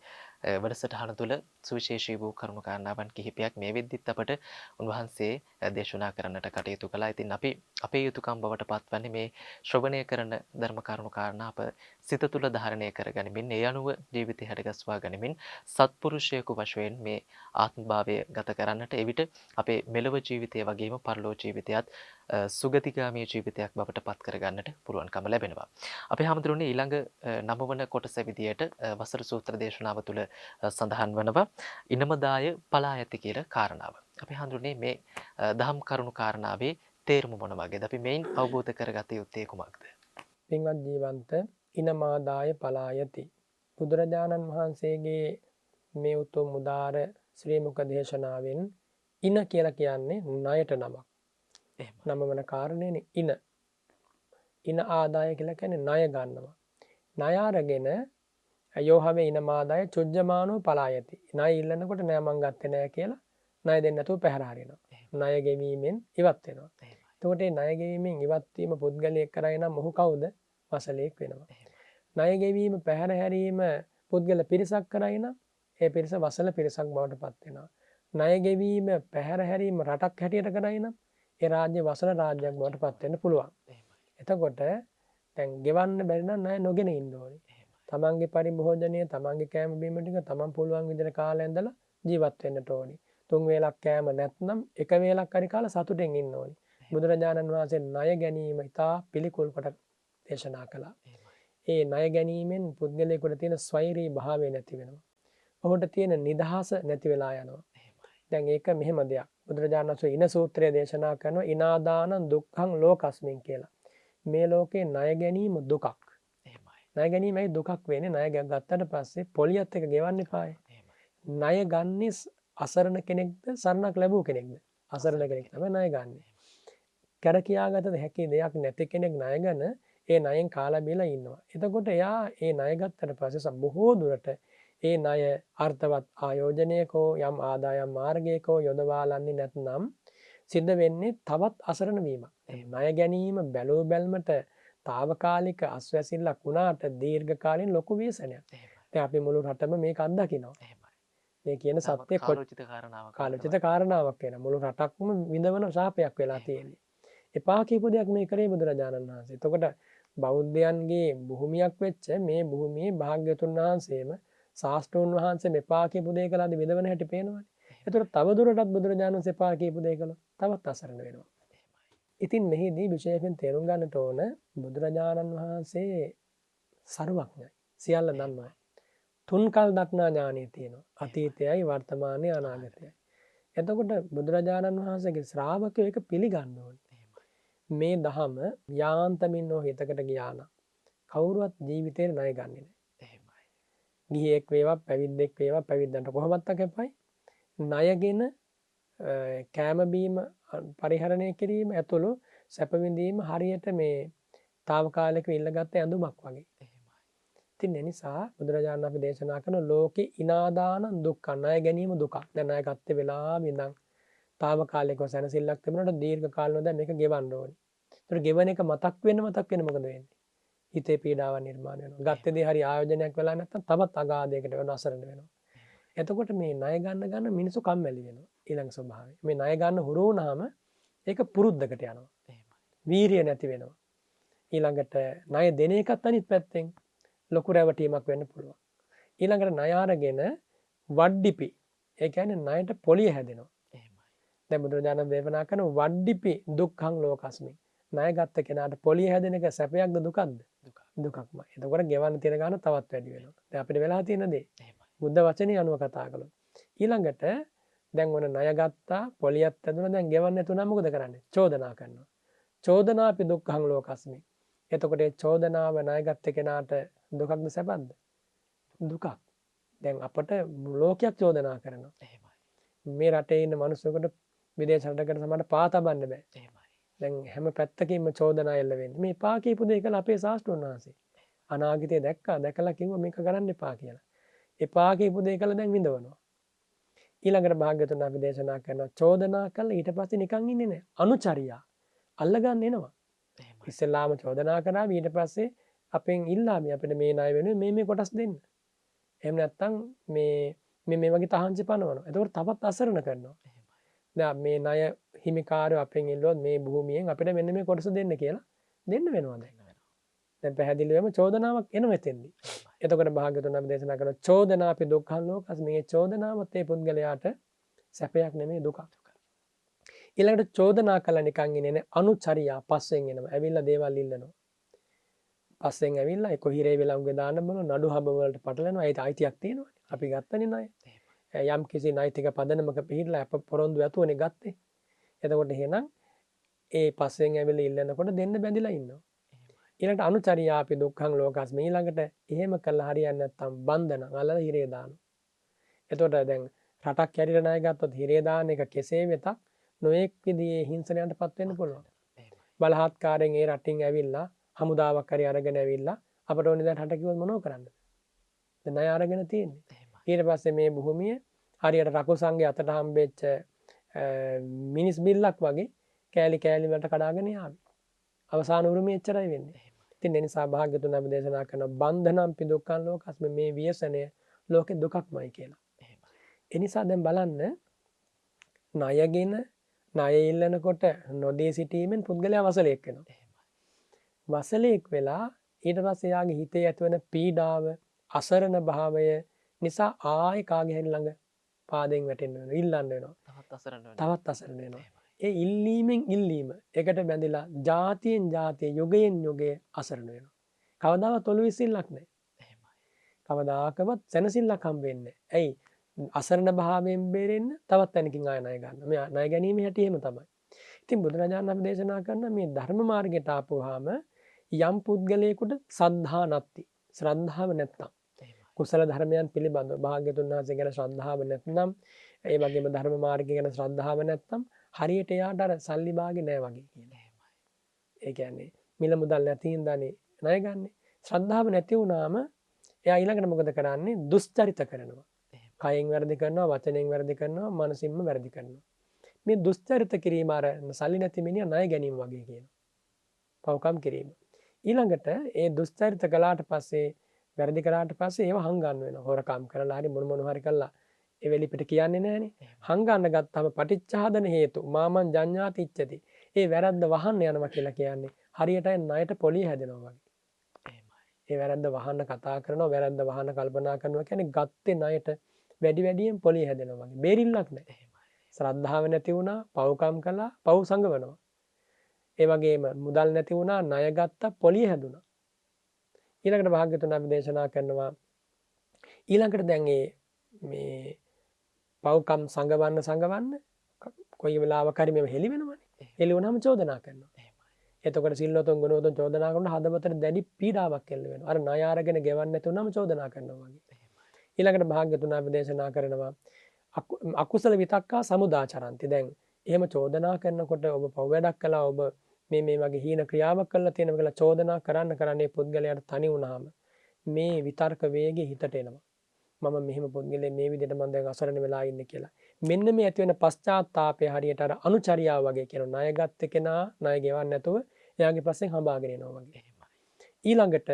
වැඩසටහන තුළ සුවිශේෂී වූ කරුණු කාරණාවන් කිහිපයක් මේ වෙද්දිත් අපට උන්වහන්සේ දේශනා කරන්නට කටයුතු කළා. ඉතින් අපි අපේ යුතුයකම් බවට පත්වන්නේ මේ ශ්‍රවණය කරන ධර්ම කරුණු කාරණා අප සිත තුළ ධාරණය කරගනිමින් ඒ අනුව ජීවිතය හැඩගස්වා ගනිමින් සත්පුරුෂයෙකු වශයෙන් මේ ආත්මභාවය ගත කරන්නට එවිට අපේ මෙලොව ජීවිතය වගේම පරලොව ජීවිතයත් සුගතිගාමී ජීවිතයක් බවට පත් කරගන්නට පුළුවන්කම ලැබෙනවා. අපේ හැමතුරුනේ ඊළඟ නවවන කොටස විදියට වසර සූත්‍ර දේශනාව තුළ සඳහන් වනවා ඉනමදාය පලා යති කියලා කාරණාව. අපි හඳුන්නේ මේ දහම් කරුණු කාරණාවේ තේරුම මොන වගේද? අපි මේන් අවබෝධ කරගත යුත්තේ කුමක්ද? පින්වත් ජීවන්ත ඉනමාදාය පලා යති. බුදුරජාණන් වහන්සේගේ මේ උතුම් උදාර ශ්‍රී මුඛ දේශනාවෙන් ඉන කියලා කියන්නේ ණයට නමක්. නම වන කාරණේනේ ඉන. ඉන ආදාය කියලා කියන්නේ ණය ගන්නවා. ණය අරගෙන යෝහවේ ඉනමාදාය චුජ්ජමානෝ පලායති. ණය ඉල්ලනකොට නෑ මං ගත්තේ නෑ කියලා ණය දෙන්න නැතුව පැහැර හරිනවා. ණය ගෙවීමෙන් ඉවත් වෙනවා. එතකොට මේ ණය ගෙවීමෙන් ඉවත් වීම පුද්ගලයෙක් කරයි නම් මොහු කවුද? වසලෙක් වෙනවා. ණය ගෙවීම පැහැර හැරීම පුද්ගල පිරිසක් කරයි නම් ඒ පිරිස වසල පිරිසක් බවට පත් වෙනවා. ණය ගෙවීම පැහැර හැරීම රටක් හැටියට කරයි නම් ඒ රාජ්‍ය වසල රාජ්‍යයක් බවට පත් වෙන්න පුළුවන්. එතකොට දැන් ගෙවන්න බැරි නම් ණය නොගෙන ඉන්න ඕනේ. තමන්ගේ පරිභෝජනය තමන්ගේ කෑම බීම ටික තමන් පුළුවන් විදිහට කාලා ඉඳලා ජීවත් වෙන්නට ඕනි. 3 වේලක් කෑම නැත්නම් එක වේලක් හරි කාලා සතුටෙන් ඉන්න ඕනි. බුදුරජාණන් වහන්සේ ණය ගැනීම ඉතා පිළිකුල් කොට දේශනා කළා. ඒ ණය ගැනීමෙන් පුද්ගලයාට තියෙන ස්වෛරී භාවය නැති වෙනවා. ඔහුට තියෙන නිදහස නැති වෙලා යනවා. දැන් ඒක මෙහෙම දෙයක්. බුදුරජාණන් වහන්සේ ඉන සූත්‍රය දේශනා කරනවා ඉනාදානං දුක්ඛං ලෝකස්මින් කියලා. මේ ලෝකේ ණය ගැනීම දුකක්. ණය ගැනීමයි දුකක් වෙන්නේ. ණය ගත්තට පස්සේ පොලියත් එක ගෙවන්න එපායි. ණය ගන්නේ අසරණ කෙනෙක්ද සරණක් ලැබුව කෙනෙක්ද? අසරණ කෙනෙක් තමයි ණය ගන්නෙ. කර කියාගත හැකි දෙයක් නැති කෙනෙක් ණය ගන්න ඒ ණයෙන් කාලා බීලා ඉන්නවා. එතකොට එයා ඒ ණය ගත්තට පස්සේ බොහෝ දුරට ඒ ණය අර්ථවත් ආයෝජනයකෝ යම් ආදායම් මාර්ගයකෝ යොදවාලන්නේ නැත්නම් සිද්ධ වෙන්නේ තවත් අසරණ වීමක්. ණය ගැනීම බැලූ බැල්මට తాවකාලික අස්වැසිල්ලක් වුණාට දීර්ඝ කාලීන ලොකු ව්‍යසනයක්. දැන් අපි මුළු රටම මේක අත්දකිනවා. මේ කියන සත්‍ය කාලෝචිත කාරණාවක් වෙන මුළු රටක්ම විඳවන ශාපයක් වෙලා තියෙන්නේ. එපා කියපු දෙයක් මේ කරේ බුදුරජාණන් වහන්සේ. එතකොට බෞද්ධයන්ගේ භූමියක් වෙච්ච මේ භූමියේ භාග්‍යතුන් වහන්සේම ශාස්ත්‍රෝන් වහන්සේ මෙපා කියපු දේ කළාද විඳවන හැටි පේනවනේ. ඒතකොට තව දුරටත් බුදුරජාණන් වහන්සේ එපා කියපු දේ කළොත් තවත් අසරණ වෙනවා. ඉතින් මෙහිදී විශේෂයෙන් තේරුම් ගන්නට ඕන බුදුරජාණන් වහන්සේ සර්වඥයි. සියල්ල දන්නවා. තුන් කල් දක්නා ඥානය තියෙනවා. අතීතයයි වර්තමානයයි අනාගතයයි. එතකොට බුදුරජාණන් වහන්සේගේ ශ්‍රාවකයෝ ඒක පිළිගන්න ඕනේ. මේ දහම යාන්තමින් හෝ හිතකට ගියා නම් කවුරුවත් ජීවිතේ ණය ගන්නෙ නැහැ. ගිහියෙක් වේවා පැවිද්දෙක් වේවා පැවිද්දන්ට කොහොමත් අකපයි. ණයගෙන කෑම බීම පරිහරණය කිරීම ඇතුළු සැප විඳීම හරියට මේ తాවකාලිකව ඉල්ලගත්ත ඇඳුමක් වගේ. ඉතින් ඒ නිසා බුදුරජාණන් අපි දේශනා කරන ලෝකේ ඉනාදාන දුක්ඛ ණය ගැනීම දුකක්. දැන් ණය ගත්තේ වෙලාවෙ ඉඳන් తాවකාලිකව සැනසෙල්ලක් තිබුණාට දීර්ඝ කාලෙ දැන් මේක ගෙවන්න ඕනේ. ඒතර ගෙවන එක මතක් වෙන්න මොකද වෙන්නේ? හිතේ පීඩාවක් නිර්මාණය වෙනවා. ගත්තේදී හරි ආයෝජනයක් වෙලා නැත්තම් තවත් අගාධයකට වෙන අසරණ වෙනවා. එතකොට මේ ණය ගන්න මිනිස්සු කම්මැලි වෙනවා. ඊළඟ ස්වභාවය. මේ ණය ගන්න හුරු වුණාම ඒක පුරුද්දකට යනවා. වීරිය නැති වෙනවා. ඊළඟට ණය දෙන එකත් අනිත් පැත්තෙන් ලොකු රැවටීමක් වෙන්න පුළුවන්. ඊළඟට ණය අරගෙන වඩ්ඩිපි. ඒ කියන්නේ ණයට පොලිය හැදෙනවා. දැන් බුදුරජාණන් දේශනා කරන වඩ්ඩිපි දුක්ඛං ලෝකස්මි. ණය ගත්ත කෙනාට පොලිය හැදෙන එක සැපයක්ද දුකක්ද? දුකක්මයි. එතකොට ගෙවන්න තියෙන ගාන තවත් වැඩි වෙනවා. දැන් අපිට වෙලා තියෙන දේ බුද්ධ වචනේ අනුව කතා කළොත්. ඊළඟට දැන් ඔන්න ණය ගත්තා පොලියක් ඇදුණා දැන් ගෙවන්න නැතුණා මොකද කරන්නේ? චෝදනා කරනවා. චෝදනාපි දුක්ඛං ලෝකස්මි. එතකොට ඒ චෝදනාව ණය ගත්ත කෙනාට දුකක්ද සැපක්ද? දුකක්. දැන් අපට ලෝකයක් චෝදනා කරනවා. මේ රටේ ඉන්න මිනිස්සුන්ට විදේශ රටකට සමහරට පා තබන්න බෑ. දැන් හැම පැත්තකින්ම චෝදනා එල්ල වෙන්නේ. මේ පා කියපු දේ කළා අපේ ශාස්ත්‍රඥ වහන්සේ. අනාගතය දැකලා කිව්වා මේක කරන්න එපා කියලා. එපා කියපු දේ කළා දැන් විඳවනවා. ඊළඟට භාග්‍යතුන් අපි දේශනා කරනවා චෝදනා කළා ඊට පස්සේ නිකන් ඉන්නේ නැහැ. අනුචරියා අල්ලගන්න එනවා. ඉස්සෙල්ලාම චෝදනා කරා ඊට පස්සේ අපෙන් ඉල්ලාමි අපිට මේ ණය වෙනුවෙන් මේ කොටස් දෙන්න. එහෙම නැත්නම් මේ වගේ තහංචි පනවනවා. එතකොට තවත් අසරණ කරනවා. දැන් මේ ණය හිමිකාරයෝ අපෙන් ඉල්ලුවොත් මේ භූමියෙන් අපිට මෙන්න මේ කොටස දෙන්න කියලා දෙන්න වෙනවා දැන්. දැන් පැහැදිලිවම චෝදනාවක් එනවා එතෙන්දී. එතකොට භාග්‍යතුන් අපි දේශනා කරන චෝදනාපි දුක්ඛං ලෝකස් මේ චෝදනාවත් ඒ පුද්ගලයාට සැපයක් නෙමෙයි දුකක්. ඊළඟට චෝදනා කළා නිකන් ඉන්නේ අනුචරියා පස්සෙන් එනවා. ඇවිල්ලා දේවල් ඉල්ලනවා. පස්සෙන් ඇවිල්ලා ඒක හිරේ වෙලා උගේ දාන්න බල නඩු හබ වලට පටලනවා. ඒත් අයිතියක් තියෙනවානේ. අපි ගත්තනේ ණය. යම් කිසි නෛතික පදනමක පිළිලා අප පොරොන්දු ඇතුවනේ ගත්තේ. එතකොට එහෙනම් ඒ පස්සෙන් ඇවිල්ලා ඉල්ලනකොට දෙන්න බැඳිලා ඉන්නවා. ඊළඟට අනුචරියාපි දුක්ඛං ලෝකස්මි ඊළඟට එහෙම කළා හරියන්නේ නැත්තම් බන්ධන අල්ලලා හිරේ දානවා. එතකොට දැන් රටක් යටිට ණය ගත්තොත් හිරේ දාන එක කෙසේ වෙතත් නොඑක් විදිහේ හිංසනයන්ටපත් වෙන්න පුළුවන්. බලහත්කාරයෙන් ඒ රටින් ඇවිල්ලා හමුදාවක් හරි අරගෙන ඇවිල්ලා අපට ඕනේ දැන් රට කිව්වොත් මොනව කරන්නද? දැන් ණය අරගෙන තියෙන්නේ. ඊට පස්සේ මේ භූමිය හරියට රකුසංගේ අතට හම්බෙච්ච මිනිස් බිල්ලක් වගේ කෑලි කෑලි වලට කඩාගෙන යාවි. අවසාන උරුමය එච්චරයි වෙන්නේ. ඉතින් ඒ නිසා භාග්‍යතුන් අපි දේශනා කරන බන්ධනම් පි දුක්ඛං ලෝකස්මි මේ ව්‍යසනය ලෝකේ දුකක්මයි කියලා. ඒ නිසා දැන් බලන්න ණයගෙන ණය ඉල්ලනකොට නොදී සිටීමෙන් පුද්ගලයා වසලෙක් වෙනවා. වසලෙක් වෙලා ඊට පස්සේ යාගේ හිතේ ඇතිවන පීඩාව අසරණ භාවය නිසා ආයෙ කාගේ හරි ළඟ පාදයෙන් වැටෙන්න වෙනවා ඉල්ලන්න වෙනවා තවත් අසරණ වෙනවා ඒ ඉල්ලීමෙන් ඉල්ලීම එකට බැඳිලා ජාතියෙන් ජාතිය යුගයෙන් යුගය අසරණ වෙනවා කවදාවත් ඔළුව විසිල්ලක් නැහැ කවදාකවත් සැනසෙල්ලක් හම්බ වෙන්නේ නැහැ ඇයි අසරණ භාවයෙන් බේරෙන්න තවත් තැනකින් ආය ණය ගන්න මේ ණය ගැනීම හැටි එහෙම තමයි ඉතින් බුදුරජාණන් වහන්සේ දේශනා කරන මේ ධර්ම මාර්ගයට ආපුවාම යම් පුද්ගලයෙකුට සද්ධා නැත්ති ශ්‍රද්ධාව නැත්තම් කුසල ධර්මයන් පිළිබඳව භාග්‍යතුන් වහන්සේ ගැන ශ්‍රද්ධාව නැත්නම් ඒ වගේම ධර්ම මාර්ගය ගැන ශ්‍රද්ධාව නැත්නම් හරියට එයාට අර සල්ලි බාගේ නෑ වගේ කියනවා. ඒ කියන්නේ මිල මුදල් නැති හින්දානේ ණය ගන්නෙ. ශ්‍රද්ධාව නැති වුණාම එයා ඊළඟට මොකද කරන්නේ? දුස්චරිත කරනවා. කයෙන් වැරදි කරනවා, වචනෙන් වැරදි කරනවා, මනසින්ම වැරදි කරනවා. මේ දුස්චරිත කිරීම අර සල්ලි නැති මිනිහා ණය ගැනීම වගේ කියනවා. පව්කම් කිරීම. ඊළඟට ඒ දුස්චරිත කළාට පස්සේ වැරදි කරාට පස්සේ ඒව හංගන්න වෙනවා. හොරකම් කරලා හරි මොන හරි කළා ඒ වෙලි පිට කියන්නේ නැහනේ. හංගන්න ගත්තාම පටිච්චහදන හේතු මාමං ජඤ්ඤාති ඉච්ඡති. ඒ වැරද්ද වහන්න යනවා කියලා කියන්නේ හරියට ණයට පොලිය හැදෙනවා වගේ. ඒ වැරද්ද වහන්න කතා කරනවා, වැරද්ද වහන්න කල්පනා කරනවා කියන්නේ ගත්තේ ණයට වැඩි වැඩියෙන් පොලිය හැදෙනවා වගේ. බේරිල්ලක් නැහැ. ශ්‍රද්ධාව නැති වුණා, පව්කම් කළා, පව් සංගවනවා. ඒ වගේම මුදල් නැති වුණා, ණය ගත්තා, පොලිය හැදුනා. ඊළඟට භාග්‍යතුන් අපි දේශනා කරනවා ඊළඟට දැන් මේ පව්කම් සංගවන්න කොයි වෙලාවක හරි මේව හෙලි වෙනවනේ. හෙලි වුණාම චෝදනා කරනවා. එතකොට සිල්වතුන් ගුණවතුන් චෝදනා කරන හදවතට දැඩි පීඩාවක් එල්ල වෙනවා. අර ණය අරගෙන ගෙවන්න නැති වුණාම චෝදනා කරනවා වගේ. ඊළඟට භාග්‍යතුන් අපි දේශනා කරනවා අකුසල විතක්කා සමුදාචරಂತಿ. දැන් එහෙම චෝදනා කරනකොට ඔබ පව් වැඩක් කළා ඔබ මේ වගේ හීන ක්‍රියාවක් කරලා තියෙනවා කියලා චෝදනා කරන්නේ පුද්ගලයාට තනි වුණාම මේ විතර්ක වේගය හිතට එනවා. මම මෙහෙම පුද්ගලයෙක් මේ විදිහට මම දැන් අසරණ වෙලා ඉන්නේ කියලා. මෙන්න මේ ඇති වෙන පශ්චාත්තාපය හරියට අර අනුචරියාව වගේ කියන ණය ගත්ත කෙනා ණය ගෙවන්න නැතුව එයාගේ පස්සෙන් හඹාගෙන එනවා වගේ. ඊළඟට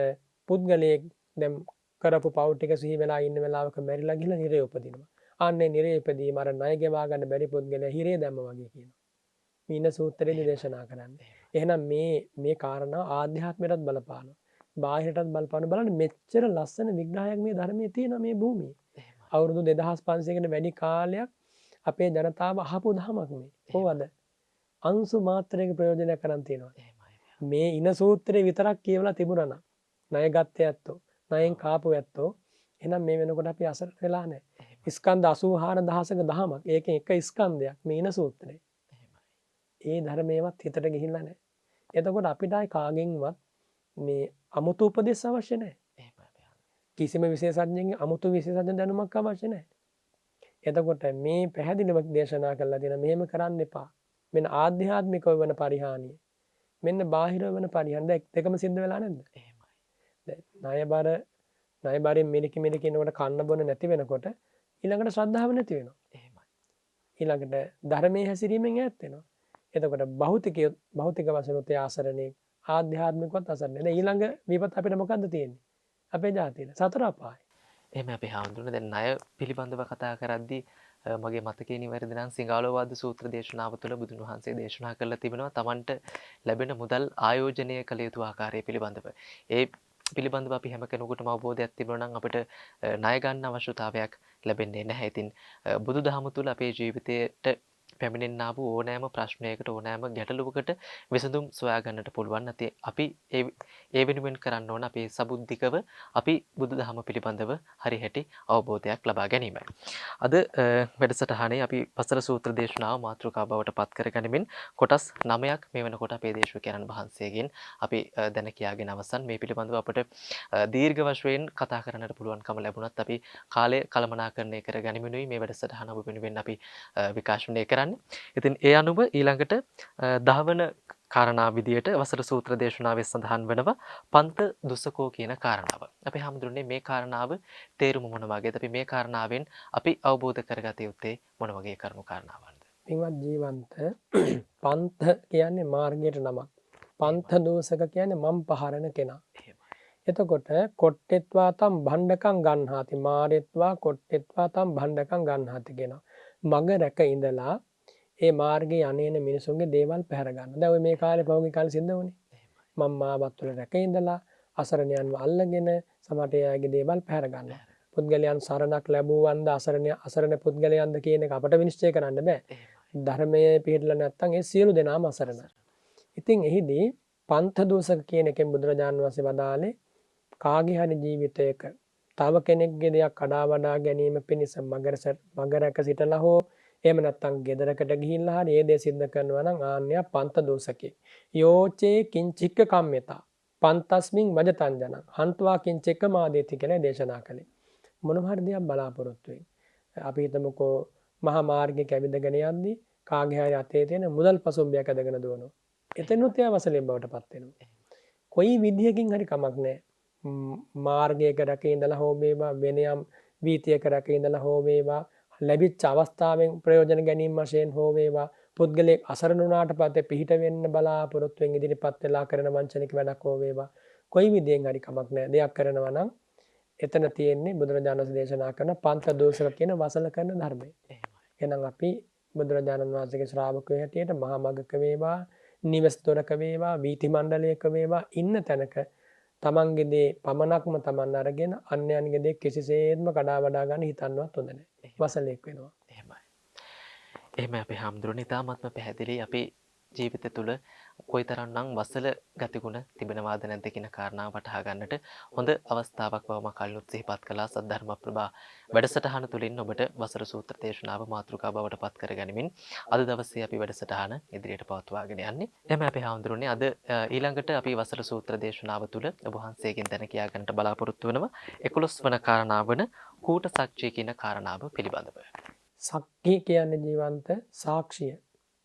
පුද්ගලයෙක් දැන් කරපු පව් ටික සිහි වෙලා ඉන්න වෙලාවක මැරිලා ගිහලා නිරේ උපදිනවා. අනේ නිරේ ඉපදීම අර ණය ගෙවා ගන්න බැරි පුද්ගලයා හිරේ දැම්ම වගේ කියනවා. මීන සූත්‍රයේදී දේශනා කරන්නේ. එහෙනම් මේ කාරණා ආධ්‍යාත්මයටත් බලපානවා. බාහිරටත් බලපාන බලන්න මෙච්චර ලස්සන විග්‍රහයක් මේ ධර්මයේ තියෙනවා මේ භූමියේ. අවුරුදු 2500කට වැඩි කාලයක් අපේ ජනතාව අහපු ධමයක් මේ. කොහොමද? අංශු මාත්‍රයක ප්‍රයෝජනයක් කරන් තියෙනවා. මේ ඉන සූත්‍රේ විතරක් කියවලා තිබුණා නම් ණය ගත්තේ ඇත්තෝ, ණයෙන් කාපු ඇත්තෝ එහෙනම් මේ වෙනකොට අපි අසරණ වෙලා නැහැ. ස්කන්ධ 84000ක ධමයක්. ඒකෙන් එක ස්කන්ධයක් මේ ඉන සූත්‍රේ. ඒ ධර්මයේවත් හිතට ගිහිල්ලා නැහැ. එතකොට අපිට ආයි කාගෙන්වත් මේ අමුතු උපදෙස් අවශ්‍ය නැහැ. කිසිම විශේෂඥයෙක්ගේ අමුතු විශේෂඥ දැනුමක් අවශ්‍ය නැහැ. එතකොට මේ පැහැදිලිව දේශනා කරලා තියෙන මෙහෙම කරන්න එපා. මෙන්න ආධ්‍යාත්මිකව වෙන පරිහානිය. මෙන්න බාහිරව වෙන පරිහානිය දෙකම සිද්ධ වෙලා නැද්ද? එහෙමයි. ණයබරෙන් මිරිකි එනකොට කන්න බොන නැති වෙනකොට ඊළඟට ශ්‍රද්ධාව නැති වෙනවා. එහෙමයි. ඊළඟට ධර්මයේ හැසිරීමෙන් ඈත් වෙනවා. එතකොට භෞතික වශයෙන් උතේ ආසරණේ ආධ්‍යාත්මිකවත් අසරණේ. දැන් ඊළඟ විපත් අපිට මොකද්ද තියෙන්නේ? අපේ ජාතියේ සතර අපාය. එහෙම අපි හාමුදුරනේ දැන් ණය පිළිබඳව කතා කරද්දී මගේ මතකයේ නිවැරදි නම් සිංහලෝවාද සූත්‍ර දේශනාව තුළ බුදුන් වහන්සේ දේශනා කරලා තිබෙනවා Tamanට ලැබෙන මුදල් ආයෝජනය කළ යුතු ආකාරය පිළිබඳව. ඒ පිළිබඳව අපි හැම කෙනෙකුටම අවබෝධයක් තිබුණා නම් අපිට ණය ගන්න අවශ්‍යතාවයක් ලැබෙන්නේ නැහැ. ඉතින් බුදුදහම තුළ අපේ ජීවිතයට පැමිණෙන්නා වූ ඕනෑම ප්‍රශ්නයකට ඕනෑම ගැටලුවකට විසඳුම් සොයා ගන්නට පුළුවන්. නැති අපි ඒ වෙනුවෙන් කරන්න ඕන අපේ සබුද්ධිකව අපි බුදුදහම පිළිබඳව හරිහැටි අවබෝධයක් ලබා ගැනීමයි. අද වැඩසටහනේ අපි පස්තර සූත්‍ර දේශනාව මාතෘකා බවට පත් කරගනිමින් කොටස් 9ක් මේ වෙනකොට අපේ දේශකයන්න් වහන්සේගෙන් අපි දැන කියාගෙන අවසන්. මේ පිළිබඳව අපට දීර්ඝ වශයෙන් කතා කරන්නට පුළුවන්කම ලැබුණත් අපි කාලය කළමනාකරණය කර ගනිමිනුයි මේ වැඩසටහන ඔබ වෙනුවෙන් අපි විකාශනය කරන්නේ. ඉතින් ඒ අනුව ඊළඟට 10 වන කාරණා විදියට වසර සූත්‍ර දේශනාවේ සඳහන් වෙනවා පන්ත දුසකෝ කියන කාරණාව. අපි හැමදෙන්නේ මේ කාරණාව තේරුම මොන වගේද? අපි මේ කාරණාවෙන් අපි අවබෝධ කරගත යුත්තේ මොන වගේ කරුණු කාරණාවන්ද? පින්වත් ජීවන්ත පන්ත කියන්නේ මාර්ගයට නමක්. පන්ත දෝසක කියන්නේ මම් පහරන කෙනා. එතකොට කොට්ටෙත්වා තම් භණ්ඩකම් ගන්හාති මාරෙත්වා කොට්ටෙත්වා තම් භණ්ඩකම් ගන්හාති කියනවා. මග රැක ඉඳලා ඒ මාර්ගයේ අනේන මිනිසුන්ගේ දේවල් පැහැර ගන්න. දැන් ඔය මේ කාලේ පහුගිය කාලේ සිද්ධ වුණේ. මම මාවත් වල රැක ඉඳලා අසරණයන්ව අල්ලගෙන සමහරට ඒ අයගේ දේවල් පැහැර ගන්නවා. පුද්ගලයන් සරණක් ලැබුවන්ද අසරණ පුද්ගලයන්ද කියන එක අපට විනිශ්චය කරන්න බෑ. ධර්මයේ පිළිපදලා නැත්නම් ඒ සියලු දෙනාම අසරණයි. ඉතින් එහිදී පන්ත දෝෂක කියන එකෙන් බුදුරජාණන් වහන්සේ වදාළේ කාගේ හරි ජීවිතයක තව කෙනෙක්ගේ දෙයක් කඩා වඩා ගැනීම පිණිස මගරක සිටලා හෝ එහෙම නැත්නම් ගෙදරකට ගිහිල්ලා හරි ඒ දේ සිද්ධ කරනවා නම් ආන්‍ය පන්ත දෝෂකේ. යෝචේ කිංචික්ක කම්මෙතා පන්තස්මින් වජතංජන හන්ත්වා කිංචික්ක මාදේති කියලා දේශනා කළේ. මොනවා හරි දෙයක් බලාපොරොත්තු වෙයි. අපි හිතමුකෝ මහා මාර්ගයේ ඇවිදගෙන යද්දී කාගේ හරි අතේ තියෙන මුදල් පසුම්බියක් අදගෙන දුවනවා. එතනොත් එයා වසලෙන් බවට පත් වෙනවා. කොයි විදියකින් හරි කමක් නැහැ. මාර්ගයක රැකේ ඉඳලා හෝ වේවා වෙන යම් වීතියක රැකේ ඉඳලා හෝ වේවා ලැබිච්ච අවස්ථාවෙන් ප්‍රයෝජන ගැනීම වශයෙන් හෝ වේවා පුද්ගලයෙක් අසරණ වුණාට පස්සේ පිහිට වෙන්න බලාපොරොත්තුෙන් ඉදිරිපත් වෙලා කරන වංචනික වැඩක් හෝ වේවා කොයි විදියෙන් හරි කමක් නැහැ. දෙයක් කරනවා නම් එතන තියෙන්නේ බුදුරජාණන් වහන්සේ දේශනා කරන පන්ත දෝෂක කියන වසල කරන ධර්මය. එහෙනම් අපි බුදුරජාණන් වහන්සේගේ ශ්‍රාවකයෝ හැටියට මහා මග්ගක වේවා නිවෙස් දොරක වේවා වීති මණ්ඩලයක වේවා ඉන්න තැනක තමන්ගේ දේ පමණක්ම තමන් අරගෙන අන්‍යයන්ගේ දේ කිසිසේත්ම කඩා වඩා ගන්න හිතන්නවත් හොඳ නැහැ. වසලෙක් වෙනවා. එහෙමයි. එහෙමයි අපේ හාමුදුරනේ තාමත්ම පැහැදිලි අපේ ජීවිතය තුළ කොයිතරම්නම් වසල ගතිගුණ තිබෙනවාද නැද්ද කියන කාරණාව වටහා ගන්නට හොඳ අවස්ථාවක් බව මම කලින් සිහිපත් කළා. සද්ධර්ම ප්‍රභා වැඩසටහන තුළින් ඔබට වසර සූත්‍ර දේශනාව මාතෘකා බවට පත් කරගනිමින් අද දවසේ අපි වැඩසටහන ඉදිරියට පවත්වාගෙන යන්නේ. එහෙනම් අපේ හාමුදුරනේ අද ඊළඟට අපි වසර සූත්‍ර දේශනාව තුළ ඔබ වහන්සේගෙන් දැන කියා ගන්නට බලාපොරොත්තු වෙනවා 11 වන කාරණාව වන කූට සත්‍ය කියන කාරණාව පිළිබඳව. සක්කි කියන්නේ ජීවන්ත සාක්ෂිය.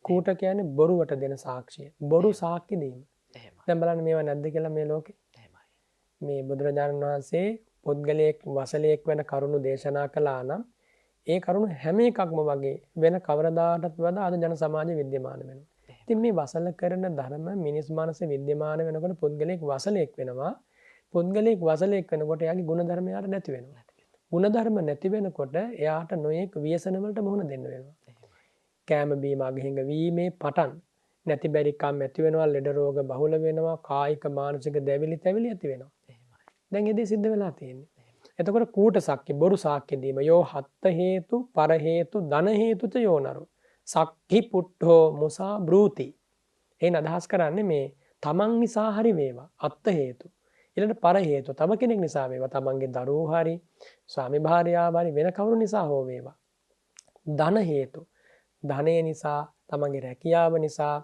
කූට කියන්නේ බොරුවට දෙන සාක්ෂිය. බොරු සාක්ෂි දීම. දැන් බලන්න මේවා නැද්ද කියලා මේ ලෝකේ. මේ බුදුරජාණන් වහන්සේ පුද්ගලයෙක් වසලයෙක් වෙන කරුණු දේශනා කළා නම් ඒ කරුණු හැම එකක්ම වගේ වෙන කවරදාටත් වඩා අද ජන සමාජයේ विद्यमान වෙනවා. ඉතින් මේ වසල කරන ධර්ම මිනිස් මානසේ विद्यमान වෙනකොට පුද්ගලයෙක් වසලයෙක් වෙනවා. පුද්ගලයෙක් වසලයෙක් වෙනකොට එයාගේ ගුණ ධර්ම යාට නැති වෙනවා. ගුණ ධර්ම නැති වෙනකොට එයාට නොයෙක් ව්‍යසන වලට මුහුණ දෙන්න වෙනවා. කෑම බීම අගහිඟ වීමේ පටන් නැති බැරි කම් ඇති වෙනවා, ලෙඩ රෝග බහුල වෙනවා, කායික මානසික දැවිලි තැවිලි ඇති වෙනවා. දැන් ඒ දේ සිද්ධ වෙලා තියෙන්නේ. එතකොට කූට සක්කි බොරු සාක්ෂි දීම යෝ හත්ත හේතු පර හේතු ධන හේතුත යෝනරු සක්කි පුට්ඨෝ මුසා බ්‍රූති. එයින් අදහස් කරන්නේ මේ තමන් නිසා හරි වේවා අත්ත හේතු. ඊළඟ පර හේතු තව කෙනෙක් නිසා වේවා, තමන්ගේ දරුවෝ හරි ස්වාමි භාර්යාව හරි වෙන කවුරු නිසා හෝ වේවා. ධන හේතු ධනය නිසා, තමන්ගේ රැකියාව නිසා,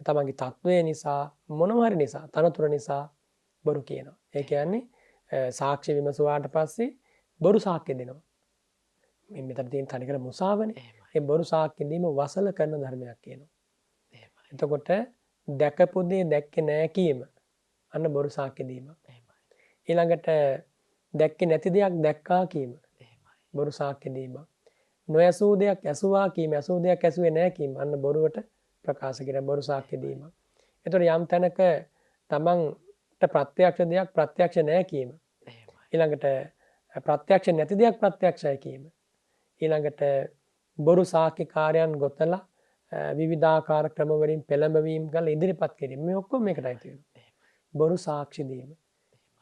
තමන්ගේ තත්වය නිසා, මොනවා හරි නිසා, තනතුර නිසා බොරු කියනවා. ඒ කියන්නේ සාක්ෂි විමසුවාට පස්සේ බොරු සාක්ෂි දෙනවා. මේ මෙතන තියෙන තනිකර මුසාවනේ. ඒ බොරු සාක්ෂි දීම වසල කරන ධර්මයක් කියනවා. එතකොට දැකපු දේ දැක්කේ නැහැ කීම අන්න බොරු සාක්ෂි දීම. ඊළඟට දැක්කේ නැති දෙයක් දැක්කා කීම බොරු සාක්ෂි දීම. නොයසූ දෙයක් ඇසුවා කීම, ඇසූ දෙයක් ඇසුවේ නැහැ කීම අන්න බොරුවට ප්‍රකාශ කරන බොරු සාක්ෂි දීම. එතකොට යම් තැනක තමන්ට ප්‍රත්‍යක්ෂ දෙයක් ප්‍රත්‍යක්ෂ නැහැ කීම. ඊළඟට ප්‍රත්‍යක්ෂ නැති දෙයක් ප්‍රත්‍යක්ෂයි කීම. ඊළඟට බොරු සාක්ෂිකාරයන් ගොතලා විවිධාකාර ක්‍රම වලින් පෙළඹවීම කරලා ඉදිරිපත් කිරීම. මේ ඔක්කොම මේකටයි තියෙන්නේ. බොරු සාක්ෂි දීම.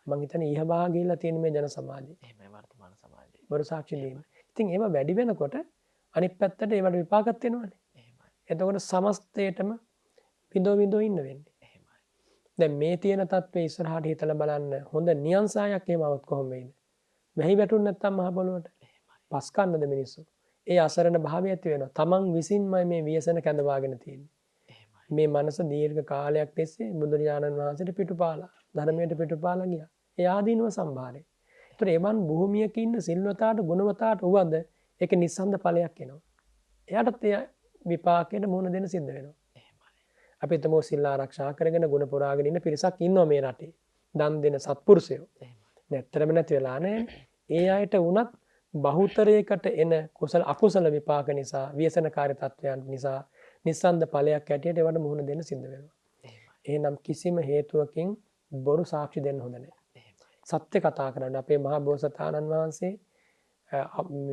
මම හිතන්නේ ඊහභාග ගිහිල්ලා තියෙන මේ ජන සමාජයේ. එහෙමයි වර්තමාන සමාජයේ. බොරු සාක්ෂි දීම. ඉතින් ඒවා වැඩි වෙනකොට අනිත් පැත්තට ඒවට විපාකත් වෙනවනේ. එතකොට සමස්තයටම විඳෝ ඉන්න වෙන්නේ. දැන් මේ තියෙන තත්ත්වයේ ඉස්සරහට හිතලා බලන්න හොඳ නියංසායක් එහෙම આવත් කොහොම වෙයිද? වැහි වැටුනේ නැත්තම් මහ පොළොවට. පස් කන්නද මිනිස්සු. ඒ අසරණ භාවය ඇති වෙනවා. තමන් විසින්මයි මේ ව්‍යසන කැඳවාගෙන තියෙන්නේ. මේ මනස දීර්ඝ කාලයක් තිස්සේ බුදුරජාණන් වහන්සේට පිටුපාලා, ධර්මයට පිටුපාලා ගියා. ඒ ආදීනව සම්භාරේ. ඒතර එවන් භූමියක ඉන්න සිල්වතාට ගුණවතාට උවද ඒක නිස්සන්ද ඵලයක් එනවා. එයාටත් ඒ විපාකයට මුහුණ දෙන්න සිද්ධ වෙනවා. අපි හිතමු සිල් ආරක්ෂා කරගෙන ගුණ පුරාගෙන ඉන්න පිරිසක් ඉන්නවා මේ රටේ. දන් දෙන සත්පුරුෂයෝ. නැත්තරම නැති වෙලා නැහැ. ඒ අයට වුණත් බහුතරයකට එන කුසල අකුසල විපාක නිසා, ව්‍යසනකාරී තත්වයන් නිසා නිස්සන්ද ඵලයක් ඇටියට ඒවට මුහුණ දෙන්න සිද්ධ වෙනවා. එහෙනම් කිසිම හේතුවකින් බොරු සාක්ෂි දෙන්න හොඳ නැහැ. සත්‍ය කතා කරන්න අපේ මහා බෝසතාණන් වහන්සේ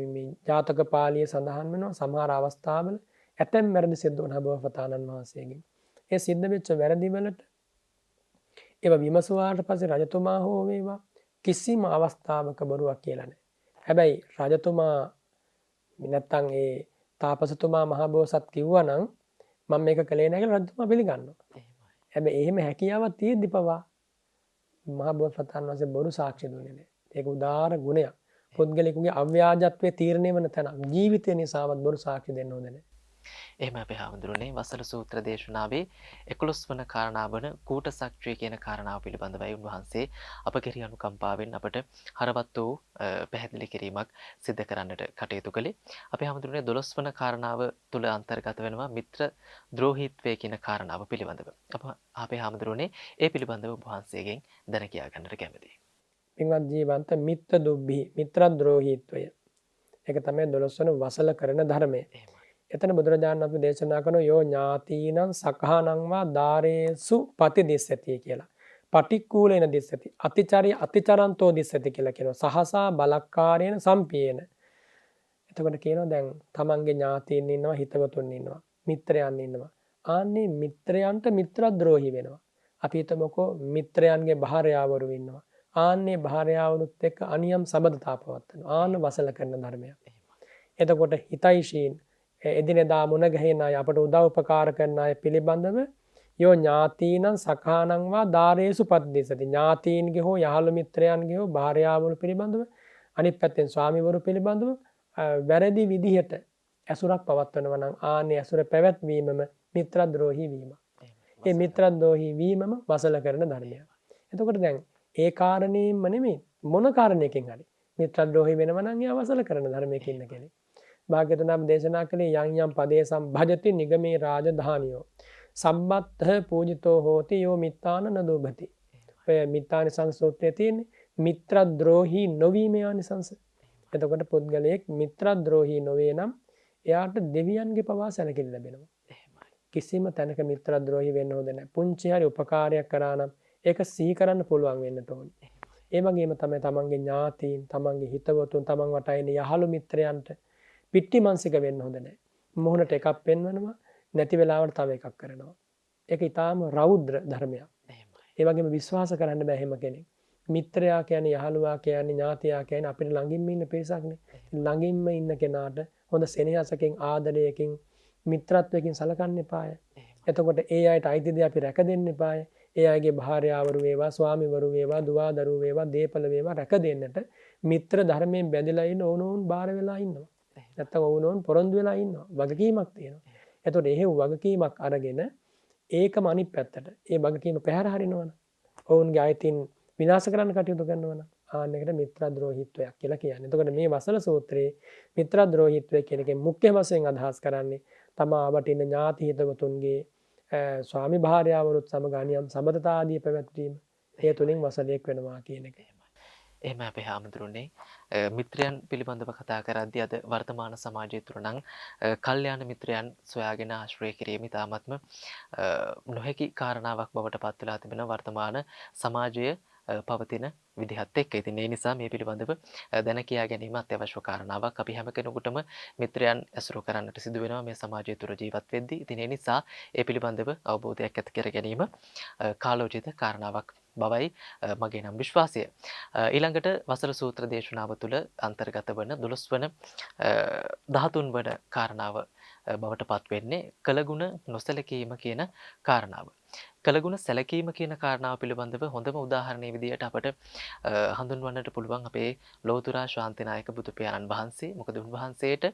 මේ ජාතක පාළියේ සඳහන් වෙනවා සමහර අවස්ථාවල ඇතැම් වැරදි සිද්ධ වුණා බෝසතාණන් වහන්සේගෙන්. ඒ සිද්ධ වෙච්ච වැරදි වලට ඒවා විමසුවාට පස්සේ රජතුමා හෝ වේවා කිසිම අවස්ථාවක බොරුවක් කියලා නැහැ. හැබැයි රජතුමා නැත්තම් ඒ තාපසතුමා මහ බෝසත් කිව්වනම් මම මේක කළේ නැහැ කියලා රජතුමා පිළිගන්නවා. හැබැයි එහෙම හැකියාවක් තියෙද්දි පවා මහ බෝසතාණන් වහන්සේ බොරු සාක්ෂි දුන්නේ නැහැ. ඒක උදාාර ගුණයක්. පුද්ගලයෙකුගේ අව්‍යාජත්වයේ තීරණය වන තැන ජීවිතය නිසාවත් බොරු සාක්ෂි දෙන්න හොඳ නැහැ. එහෙම අපේ හාමුදුරනේ වසල සූත්‍ර දේශනාවේ 11 වන කාරණාව වන කූට සක්‍රිය කියන කාරණාව පිළිබඳවයි උන්වහන්සේ අප කෙරෙහි අනුකම්පාවෙන් අපට හරවත් වූ පැහැදිලි කිරීමක් සිදු කරන්නට කටයුතු කළේ. අපේ හාමුදුරනේ 12 වන කාරණාව තුල අන්තර්ගත වෙනවා මිත්‍ර ද්‍රෝහීත්වය කියන කාරණාව පිළිබඳව. අපේ හාමුදුරනේ ඒ පිළිබඳව උන්වහන්සේගෙන් දැන කියා ගන්නට කැමැතියි. පින්වත් ජීවන්ත මිත්‍ර දුබ්බි මිත්‍ර ද්‍රෝහීත්වය. ඒක තමයි 12 වන වසල කරන ධර්මය. එතන බුදුරජාණන් වහන්සේ දේශනා කරන යෝ ඥාතීනං සඛානං වා දාරේසු පතිදිස්සති කියලා. පටික්කුලේන දිස්සති. අතිචරන්තෝ දිස්සති කියලා කියනවා. සහසා බලක්කාරේන සම්පියේන. එතකොට කියනවා දැන් තමන්ගේ ඥාතීන් ඉන්නවා හිතවතුන් ඉන්නවා මිත්‍රයන් ඉන්නවා. ආන්නේ මිත්‍රයන්ට මිත්‍රද්‍රෝහි වෙනවා. අපි හිතමුකෝ මිත්‍රයන්ගේ භාර්යාවරු ඉන්නවා. ආන්නේ භාර්යාවරුත් එක්ක අනියම් සබඳතා පවත්වනවා. ආන්න වසල කරන ධර්මයක්. එතකොට හිතයිශීන් එදිනෙදා මුණ ගැහෙන අය අපට උදව් උපකාර කරන අය පිළිබඳව යෝ ඥාතීනං සඛානං වා දාරේසු පද්දේසති. ඥාතීන්ගේ හෝ යහළු මිත්‍රයන්ගේ හෝ භාර්යාවරු පිළිබඳව අනිත් පැත්තෙන් ස්වාමිවරු පිළිබඳව වැරදි විදිහට ඇසුරක් පවත්වනවා නම් ආන්නේ ඇසුර පැවැත්වීමම මිත්‍රද්‍රෝහී වීම. ඒ මිත්‍රද්‍රෝහී වීමම වසල කරන ධර්මයක්. එතකොට දැන් ඒ කාරණේම නෙමෙයි මොන කාරණයකින් හරි මිත්‍රද්‍රෝහී වෙනවා නම් ඒ වසල කරන ධර්මයක ඉන්න කෙනෙක්. භාග්‍යවතුන් වහන්සේ දේශනා කළේ යම් යම් පදේ සම්භජති නිගමේ රාජධානියෝ සම්බත්ත පූජිතෝ හෝති යෝ මිත්තාන නදෝභති. ඔය මිත්තානිසංස සූත්‍රයේ තියෙන්නේ මිත්‍රද්‍රෝහී නොවීමේ ආනිසංස. එතකොට පුද්ගලයෙක් මිත්‍රද්‍රෝහී නොවේ නම් එයාට දෙවියන්ගේ පවා සැලකිලි ලැබෙනවා. කිසිම තැනක මිත්‍රද්‍රෝහී වෙන්න හොඳ නැහැ. පුංචි හරි උපකාරයක් කරා නම් ඒක සිහි කරන්න පුළුවන් වෙන්න ඕනේ. ඒ වගේම තමයි තමන්ගේ ඥාතීන්, තමන්ගේ හිතවතුන්, තමන් වටා ඉන්න යහළු මිත්‍රයන්ට පිට්ටි මානසික වෙන්න හොඳ නැහැ. මොහොනට එකක් පෙන්වනවා නැති වෙලාවට තව එකක් කරනවා. ඒක ඊටාම රෞද්‍ර ධර්මයක්. ඒ වගේම විශ්වාස කරන්න බෑ හැම කෙනෙක්. මිත්‍රයා කියන්නේ යහළුවා කියන්නේ ඥාතියා කියන්නේ අපිට ළඟින්ම ඉන්න පිරිසක්නේ. ළඟින්ම ඉන්න කෙනාට හොඳ සෙනෙහසකින් ආදරයකින් මිත්‍රත්වයකින් සලකන්න එපාය. එතකොට ඒ අයට අයිති දේ අපි රැක දෙන්න එපාය. ඒ අයගේ භාර්යාවරු වේවා, ස්වාමිවරු වේවා, දුවා දරුවෝ වේවා, දීපල වේවා රැක දෙන්නට මිත්‍ර ධර්මයෙන් බැඳලා ඉන්න ඕනෝන් බාර වෙලා ඉන්නවා. නැත්තම් ඕනෝන් පොරොන්දු වෙලා ඉන්නවා. වගකීමක් තියෙනවා. එතකොට එහෙව් වගකීමක් අරගෙන ඒකම අනිත් පැත්තට ඒ වගකීම පැහැර හරිනවනේ. ඔවුන්ගේ අයිතින් විනාශ කරන්න කටයුතු කරනවනේ. ආන්න එකට මිත්‍රද්‍රෝහීත්වයක් කියලා කියන්නේ. එතකොට මේ වසල සූත්‍රයේ මිත්‍රද්‍රෝහීත්වය කියන එකෙන් මුඛ්‍ය වශයෙන් අදහස් කරන්නේ තමා වටින ඥාති හිතවතුන්ගේ ස්වාමි භාර්යාවරුත් සමග අනියම් සබඳතා ආදී පැවැත්වීම. ඒ තුලින් වසලයක් වෙනවා කියන එක. එහෙම අපේ හාමුදුරනේ මිත්‍රයන් පිළිබඳව කතා කරද්දී අද වර්තමාන සමාජය තුළ නම් කල්යාණ මිත්‍රයන් සොයාගෙන ආශ්‍රය කිරීම ඉතාමත්ම නොහැකි කාරණාවක් බවට පත් වෙලා තිබෙන වර්තමාන සමාජයේ පවතින විදිහත් එක්ක. ඉතින් ඒ නිසා මේ පිළිබඳව දැන කියා ගැනීම අත්‍යවශ්‍ය කාරණාවක්. අපි හැම කෙනෙකුටම මිත්‍රයන් ඇසුරු කරන්නට සිදු වෙනවා මේ සමාජය තුළ ජීවත් වෙද්දී. ඉතින් ඒ නිසා ඒ පිළිබඳව අවබෝධයක් ඇති කර ගැනීම කාලෝචිත කාරණාවක් බවයි මගේ නම් විශ්වාසය. ඊළඟට වසල සූත්‍ර දේශනාව තුළ අන්තර්ගත වන 12 වන 13 වන කාරණාව බවට පත් වෙන්නේ කළගුණ නොසැලකීම කියන කාරණාව. කළගුණ සැලකීම කියන කාරණාව පිළිබඳව හොඳම උදාහරණයේ විදිහට අපට හඳුන්වන්නට පුළුවන් අපේ ලෝතුරා ශාන්තිනායක බුදු පියාණන් වහන්සේ. මොකද උන්වහන්සේට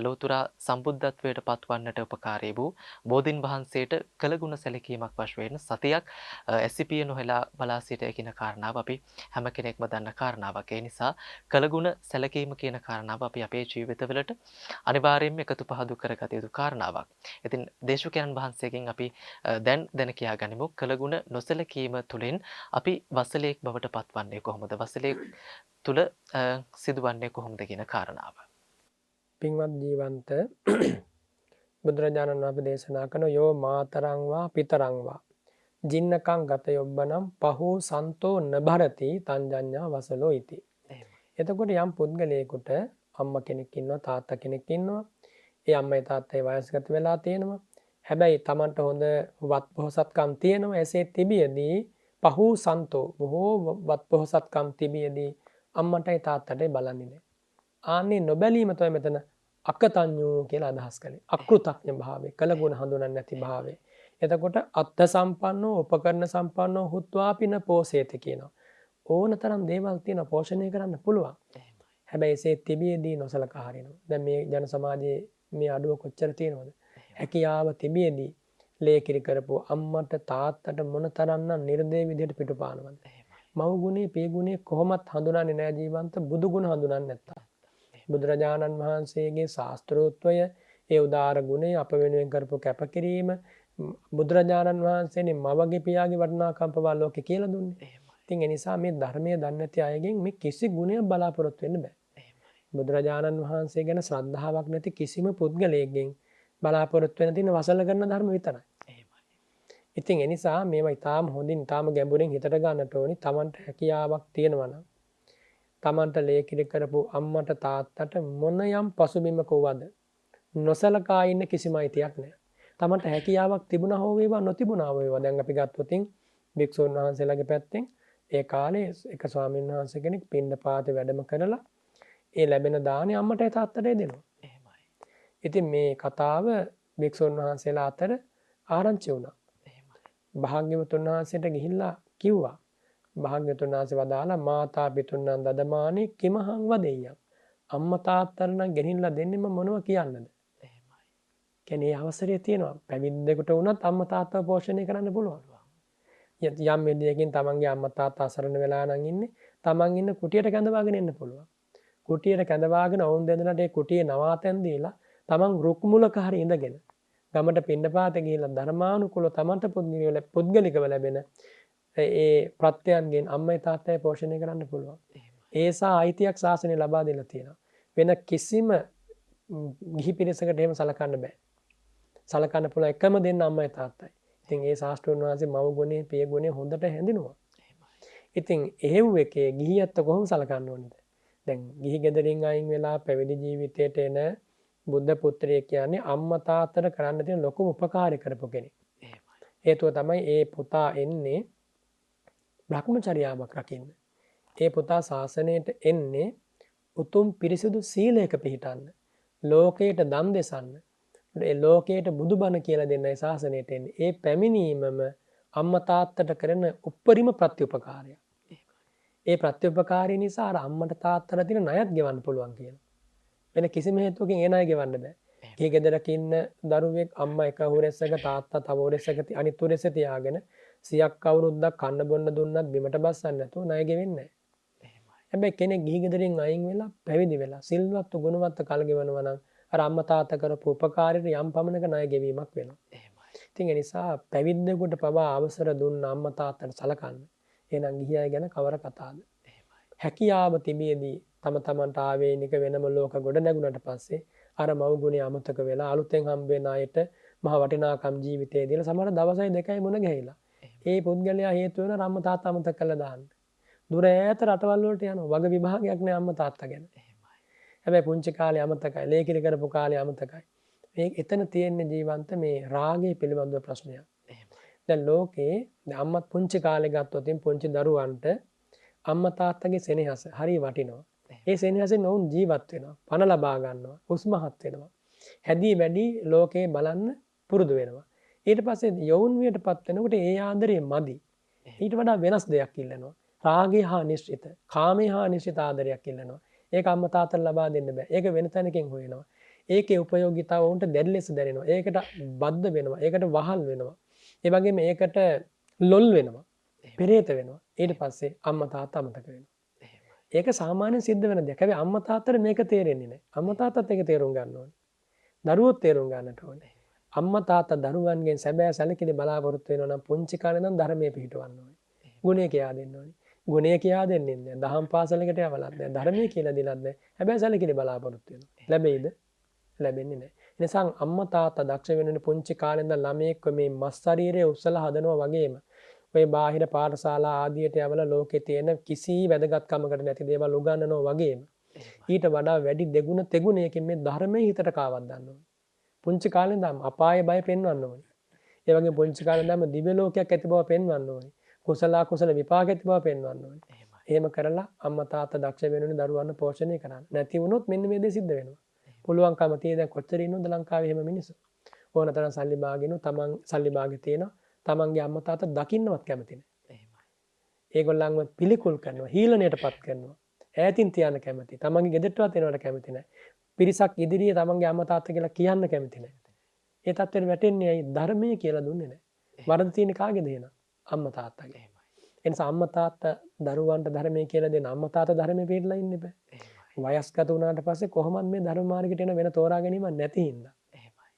ලෝතුරා සම්බුද්ධත්වයට පත්වන්නට උපකාරී වූ බෝධින් වහන්සේට කළගුණ සැලකීමක් වශයෙන් සතියක් ඇසිපිය නොහෙලා බලා සිටිය කියන කාරණාව අපි හැම කෙනෙක්ම දන්න කාරණාවක්. ඒ නිසා කළගුණ සැලකීම කියන කාරණාව අපි අපේ ජීවිතවලට අනිවාර්යයෙන්ම එකතු පහදු කරගත යුතු කාරණාවක්. ඉතින් දේශකයන් වහන්සේගෙන් අපි දැන් කියා ගනිමු කළගුණ නොසැලකීම තුළින් අපි වසලයෙක් බවට පත්වන්නේ කොහොමද? වසලයෙක් තුළ සිදුවන්නේ කොහොමද කියන කාරණාව. පින්වත් ජීවන්ත බුදුරජාණන් වහන්සේ දේශනා කරන යෝ මාතරං වා පිතරං වා ජින්නකං ගත යොබ්බනම් පහෝ සන්තෝ නභරති තංජඤ්ඤා වසලෝ ඉති. එතකොට යම් පුද්ගලයෙකුට අම්මා කෙනෙක් ඉන්නවා, තාත්තා කෙනෙක් ඉන්නවා. ඒ අම්මයි තාත්තයි වයස්ගත වෙලා තියෙනවා. හැබැයි Tamanට හොඳ වත් පොහසත්කම් තියෙනවා. එසේ තිබියදී පහු සන්තෝ බොහෝ වත් පොහොසත්කම් තිබියදී අම්මටයි තාත්තටයි බලන්නේ නැහැ. ආන්නේ නොබැලීම තමයි මෙතන අකතඤ්ඤෝ කියලා අදහස් කළේ. අකෘතඥ භාවය, කළගුණ හඳුනන්නේ නැති භාවය. එතකොට අත්ථ සම්පන්නෝ උපකරණ සම්පන්නෝ හුත්වාපින පෝසේති කියනවා. ඕනතරම් දේවල් තියෙන පෝෂණය කරන්න පුළුවන්. හැබැයි එසේ තිබියදී නොසලකා හරිනවා. දැන් මේ ජන සමාජයේ මේ අඩුව කොච්චර තියෙනවද? හැකියාව තිබියදී ලේ කිරි කරපුව අම්මට තාත්තට මොන තරම්නම් නිර්දේ විදිහට පිටුපානවද? මව් ගුණේ පිය ගුණේ කොහොමත් හඳුනන්නේ නැහැ ජීවන්ත බුදු ගුණ හඳුනන්නේ නැත්තම්. බුදුරජාණන් වහන්සේගේ ශාස්ත්‍රෝත්වය ඒ උදාර ගුණය අප වෙනුවෙන් කරපු කැපකිරීම බුදුරජාණන් වහන්සේනේ මවගේ පියාගේ වටිනාකම් පවා ලෝකේ කියලා දුන්නේ. ඉතින් ඒ නිසා මේ ධර්මයේ දන්නේ නැති අයගෙන් මේ කිසි ගුණයක් බලාපොරොත්තු වෙන්න බෑ. බුදුරජාණන් වහන්සේ ගැන ශ්‍රද්ධාවක් නැති කිසිම පුද්ගලයෙක්ගෙන් බලාපොරොත්තු වෙන තියෙන වසල කරන ධර්ම විතරයි. ඉතින් ඒ නිසා මේවා ඊටාම හොඳින් ඊටාම ගැඹුරින් හිතට ගන්නට ඕනි. Tamanට හැකියාවක් තියෙනවා නම් Tamanට ලේකිරි කරපු අම්මට තාත්තට මොන යම් පසුබිමක වුවද නොසලකා ඉන්න කිසිම අයිතියක් නැහැ. Tamanට හැකියාවක් තිබුණා හෝ වේවා නොතිබුණා හෝ වේවා. දැන් අපි ගත්තොතින් භික්ෂුන් වහන්සේලාගේ පැත්තෙන් ඒ කාලේ එක ස්වාමීන් වහන්සේ කෙනෙක් පින්ඩපාතේ වැඩම කරලා ඒ ලැබෙන දානේ අම්මටයි තාත්තටයි දෙනවා. ඉතින් මේ කතාව භික්ෂුන් වහන්සේලා අතර ආරංචි වුණා. භාග්‍යවතුන් වහන්සේට ගිහිල්ලා කිව්වා. භාග්‍යවතුන් වහන්සේ වදාලා මාතා පිතුන්නම් දදමානි කිමහං වදෙය්‍යම්. අම්මා තාත්තට නම් ගෙනිහිල්ලා දෙන්නේ මම මොනව කියන්නද? කියන්නේ අවසරය තියෙනවා. පැවිද්දෙකුට වුණත් අම්මා තාත්තව පෝෂණය කරන්න පුළුවන්. යම් විදියකින් තමන්ගේ අම්මා තාත්තා අසරණ වෙලා නම් ඉන්නේ තමන් ඉන්න කුටියට කැඳවාගෙන එන්න පුළුවන්. කුටියට කැඳවාගෙන වුන් දෙන්නට ඒ කුටියේ නවාතැන් දීලා තමන් රුක් මුලක හරි ඉඳගෙන ගමට පින්නපාත ගිහිල්ලා ධර්මානුකූලව තමන්ට පුද්ගලිකව ලැබෙන ඒ ප්‍රත්‍යයන්ගෙන් අම්මයි තාත්තයි පෝෂණය කරන්න පුළුවන්. ඒසා අයිතියක් ශාසනය ලබා දෙලා තියෙනවා. වෙන කිසිම ගිහි පිරිසකට එහෙම සලකන්න බෑ. සලකන්න පුළුවන් එකම දෙන්න අම්මයි තාත්තයි. ඉතින් ඒ ශාස්ත්‍රඥ වහන්සේ මව ගුණේ පිය ගුණේ හොඳට හැඳිනුවා. ඉතින් එහෙව් එකේ ගිහියත් කොහොම සලකන්න ඕනද? දැන් ගිහි ගෙදරින් අයින් වෙලා පැවිදි ජීවිතයට එන බුද්ධ පුත්‍රයෙක් කියන්නේ අම්මා තාත්තට කරන්න තියෙන ලොකුම උපකාරය කරපු කෙනෙක්. හේතුව තමයි ඒ පුතා එන්නේ භ්‍රමචර්යාවක් රකින්න. ඒ පුතා ශාසනයට එන්නේ උතුම් පිරිසිදු සීලයක පිහිටන්න. ලෝකයට දන් දෙසන්න. ඒ ලෝකයට බුදුබණ කියලා දෙන්නයි ශාසනයට එන්නේ. ඒ පැමිණීමම අම්මා තාත්තට කරන උප්පරිම ප්‍රත්‍යුපකාරය. ඒ ප්‍රත්‍යුපකාරී නිසා අර අම්මට තාත්තට තියෙන ණයත් ගෙවන්න පුළුවන් කියලා. වෙන කිසිම හේතුවකින් ඒ ණය ගෙවන්න බෑ. ඒ ගෙදරක ඉන්න දරුවෙක් අම්මා එක හුරෙස්සක තාත්තා තව හුරෙස්සක අනිත් හුරෙස්ස තියාගෙන 100ක් අවුරුද්දක් කන්න බොන්න දුන්නත් බිමට බස්සන්න නැතුව ණය ගෙවෙන්නේ නැහැ. හැබැයි කෙනෙක් ගිහි ගෙදරින් අයින් වෙලා පැවිදි වෙලා සිල්වත් ගුණවත් කල් ගෙවනවා නම් අර අම්මා තාත්තා කරපු උපකාරයට යම් පමණක ණය ගෙවීමක් වෙනවා. ඉතින් ඒ නිසා පැවිද්දෙකුට පවා අවසර දුන්න අම්මා තාත්තට සලකන්න. එහෙනම් ගිහි අය ගැන කවර කතාවද? හැකියාව තිබියදී තම තමන්ට ආවේනික වෙනම ලෝක ගොඩ නැගුණට පස්සේ අර මව් ගුණය අමතක වෙලා අලුතෙන් හම්බ වෙන අයට මහ වටිනාකම් ජීවිතයේ දීලා සමහර දවසයි දෙකයි මුණ ගැහිලා. ඒ පුද්ගලයා හේතු වෙන අම්මා තාත්තා අමතක කළා දාන්න. දුර ඈත රටවල් වලට යනවා. වග විභාගයක් නෑ අම්මා තාත්තා ගැන. හැබැයි පුංචි කාලේ අමතකයි. ලේකිරි කරපු කාලේ අමතකයි. මේ එතන තියෙන ජීවන්ත මේ රාගය පිළිබඳව ප්‍රශ්නයක්. දැන් ලෝකේ අම්මත් පුංචි කාලේ ගත්තොත් පුංචි දරුවන්ට අම්මා තාත්තගේ සෙනෙහස හරිය වටිනවා. ඒ සෙනෙහසෙන් ඔවුන් ජීවත් වෙනවා. පණ ලබා ගන්නවා. උස්මහත් වෙනවා. හැදී වැඩි ලෝකේ බලන්න පුරුදු වෙනවා. ඊට පස්සේ යෞන් වියටපත් වෙනකොට ඒ ආදරේ මදි. ඊට වඩා වෙනස් දෙයක් ඉල්ලනවා. රාගය හා නිශ්චිත, කාමයේ හා නිශ්චිත ආදරයක් ඉල්ලනවා. ඒක අම්මා තාත්තට ලබා දෙන්න බෑ. ඒක වෙන තැනකින් හොයනවා. ඒකේ උපයෝගීතාව උන්ට දැඩි ලෙස දැනෙනවා. ඒකට බද්ධ වෙනවා. ඒකට වහල් වෙනවා. ඒ වගේම ඒකට ලොල් වෙනවා. පෙරේත වෙනවා. ඊට පස්සේ අම්මා තාත්තා අමතක වෙනවා. ඒක සාමාන්‍යයෙන් සිද්ධ වෙන දෙයක්. හැබැයි අම්මා තාත්තට මේක තේරෙන්නේ නැහැ. අම්මා තාත්තත් ඒක තේරුම් ගන්න ඕනේ. දරුවොත් තේරුම් ගන්නට ඕනේ. අම්මා තාත්තා දරුවන්ගෙන් සැබෑ සැලකිලි බලාපොරොත්තු වෙනවා නම් පුංචි කාලේ නම් ධර්මයේ පිහිටවන්න ඕනේ. ගුණය කියා දෙන්න ඕනේ. ගුණය කියා දෙන්නේ නැහැ. දහම් පාසලකට යවලත් නැහැ. ධර්මයේ කියලා දෙලත් නැහැ. හැබැයි සැලකිලි බලාපොරොත්තු වෙනවා. ලැබෙයිද? ලැබෙන්නේ නැහැ. ඒ නිසා අම්මා තාත්තා දක්ෂ වෙනුනේ පුංචි කාලේ ඉඳන් ළමයෙක් මේ මස් ශරීරයේ උස්සලා හදනවා වගේම ඔය බාහිර පාඨශාලා ආදියට යවලා ලෝකේ තියෙන කිසි වැදගත්කමකට නැති දේවල් උගන්වනවා වගේම ඊට වඩා වැඩි දෙගුණ තෙගුණයකින් මේ ධර්මයේ හිතට කාවක් ගන්න ඕනේ. පුංචි කාලේ ඉඳන් අපාය බය පෙන්වන්න ඕනේ. ඒ වගේ පුංචි කාලේ ඉඳන්ම දිව්‍ය ලෝකයක් ඇති බව පෙන්වන්න ඕනේ. කුසල කුසල විපාක ඇති බව පෙන්වන්න ඕනේ. එහෙමයි. එහෙම කරලා අම්මා තාත්තා දක්ෂ වෙනුනේ දරුවන්ව පෝෂණය කරන්න. නැති වුණොත් මෙන්න මේ දේ සිද්ධ වෙනවා. පුළුවන්කම තියෙන දැන් කොච්චර ඉන්නවද ලංකාවේ එහෙම මිනිස්සු. ඕන තරම් සල්ලි බාගෙන තමන් සල්ලි බාගේ තියෙනවා. තමන්ගේ අම්මා තාත්තා දකින්නවත් කැමති නැහැ. එහෙමයි. ඒගොල්ලන්ව පිළිකුල් කරනවා, හීලණයටපත් කරනවා. ඈතින් තියන්න කැමති. තමන්ගේ ගෙදරටවත් එනවට කැමති නැහැ. පිරිසක් ඉදිරියේ තමන්ගේ අම්මා තාත්තා කියලා කියන්න කැමති නැහැ. ඒ තත්ත්වෙට වැටෙන්නේ ඇයි? ධර්මයේ කියලා දුන්නේ නැහැ. වරද තියෙන්නේ කාගේද එහෙනම්? අම්මා තාත්තගේ. එහෙමයි. ඒ නිසා අම්මා තාත්තා දරුවන්ට ධර්මයේ කියලා දෙන අම්මා තාත්තා ධර්මයේ පිළිලා ඉන්න බෑ. එහෙමයි. වයස්ගත වුණාට පස්සේ කොහොමද මේ ධර්ම මාර්ගයට එන වෙන තෝරා ගැනීමක් නැති හින්දා. එහෙමයි.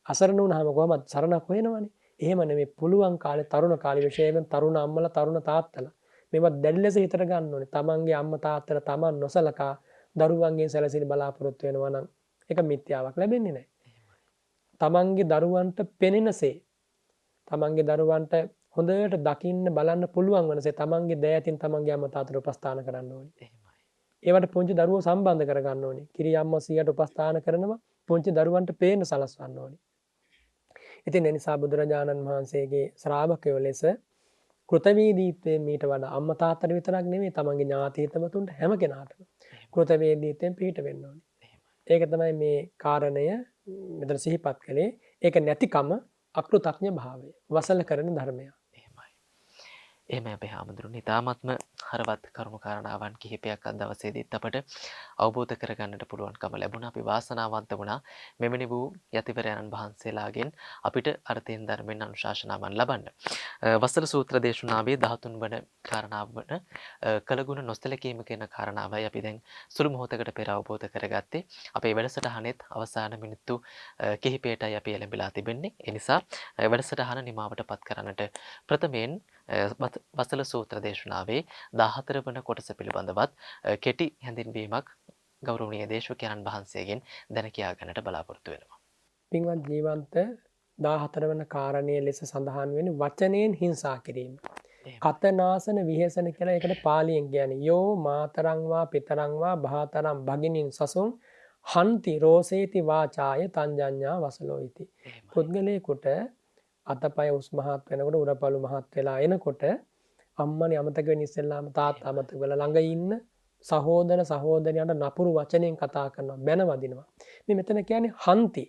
අසරණ වුණාම කොහොමද සරණක් හොයනවනේ. එහෙම නෙමෙයි පුළුවන් කාලේ තරුණ කාලේ විශේෂයෙන් තරුණ අම්මලා තරුණ තාත්තලා මේවා දැඩි ලෙස හිතට ගන්න ඕනේ. තමන්ගේ අම්මා තාත්තලා තමන් නොසලකා දරුවන්ගෙන් සැලසිලි බලාපොරොත්තු වෙනවා නම් ඒක මිත්‍යාවක් ලැබෙන්නේ නැහැ. තමන්ගේ දරුවන්ට පෙනෙනසේ තමන්ගේ දරුවන්ට හොඳට දකින්න බලන්න පුළුවන් වෙනසේ තමන්ගේ දෑතින් තමන්ගේ අම්මා තාත්තට උපස්ථාන කරන්න ඕනේ. එහෙමයි. ඒවට පුංචි දරුවෝ සම්බන්ධ කරගන්න ඕනේ. කිරි අම්මා සියට උපස්ථාන කරනවා පුංචි දරුවන්ට පේන්න සලස්වන්න ඕනේ. ඉතින් ඒ නිසා බුදුරජාණන් වහන්සේගේ ශ්‍රාවකයෝ ලෙස කෘතවේදීත්වයෙන් මීට වඩා අම්මා තාත්තට විතරක් නෙමෙයි තමන්ගේ ඥාති හිතවතුන්ට හැම කෙනාටම කෘතවේදීත්වයෙන් පිහිට වෙන්න ඕනේ. ඒක තමයි මේ කාරණය මෙතන සිහිපත් කළේ. ඒක නැතිකම අකෘතඥ භාවය. වසල කරන ධර්මය. එහෙමයි. එහෙමයි අපේ හාමුදුරුවනේ. ඊ타ත්ම හරවත් කරුණු කාරණාවන් කිහිපයක් අද දවසේදීත් අපට අවබෝධ කරගන්නට පුළුවන්කම ලැබුණා. අපි වාසනාවන්ත වුණා මෙවැනි වූ යතිවරයන් වහන්සේලාගෙන් අපිට අර්ථයෙන් ධර්මයෙන් අනුශාසනාවන් ලබන්න. වසල සූත්‍ර දේශනාවේ 13 වන කාරණාව වන කලගුණ නොසලකීම කියන කාරණාවයි අපි දැන් සුළු මොහොතකට පෙර අවබෝධ කරගත්තේ. අපේ වැඩසටහනෙත් අවසාන මිනිත්තු කිහිපයටයි අපි එළඹිලා තිබෙන්නේ. ඒ නිසා වැඩසටහන නිමාවටපත් කරන්නට ප්‍රථමයෙන් වසල සූත්‍ර දේශනාවේ 14 වන කොටස පිළිබඳවත් කෙටි හැඳින්වීමක් ගෞරවනීය දේශකයන්න් වහන්සේගෙන් දැන කියා ගන්නට බලාපොරොත්තු වෙනවා. පින්වත් ජීවන්ත 14 වන කාරණයේ ලෙස සඳහන් වෙන්නේ වචනයෙන් හිංසා කිරීම. කතනාසන විහෙසන කියලා ඒකට පාලියෙන් කියන්නේ යෝ මාතරං වා පිතරං වා භාතරං භගිනින් සසුන් හන්ති රෝසේති වාචාය තංජඤ්ඤා වසලෝ ඉති. පුද්ගලයෙකුට අතපය උස් මහත් වෙනකොට උරපළු මහත් වෙලා එනකොට අම්මනේ අමතක වෙන ඉස්සෙල්ලාම තාත්තා අමතක වෙලා ළඟ ඉන්න සහෝදර සහෝදරියන්ට නපුරු වචනෙන් කතා කරනවා බැන වදිනවා. මේ මෙතන කියන්නේ හන්ති.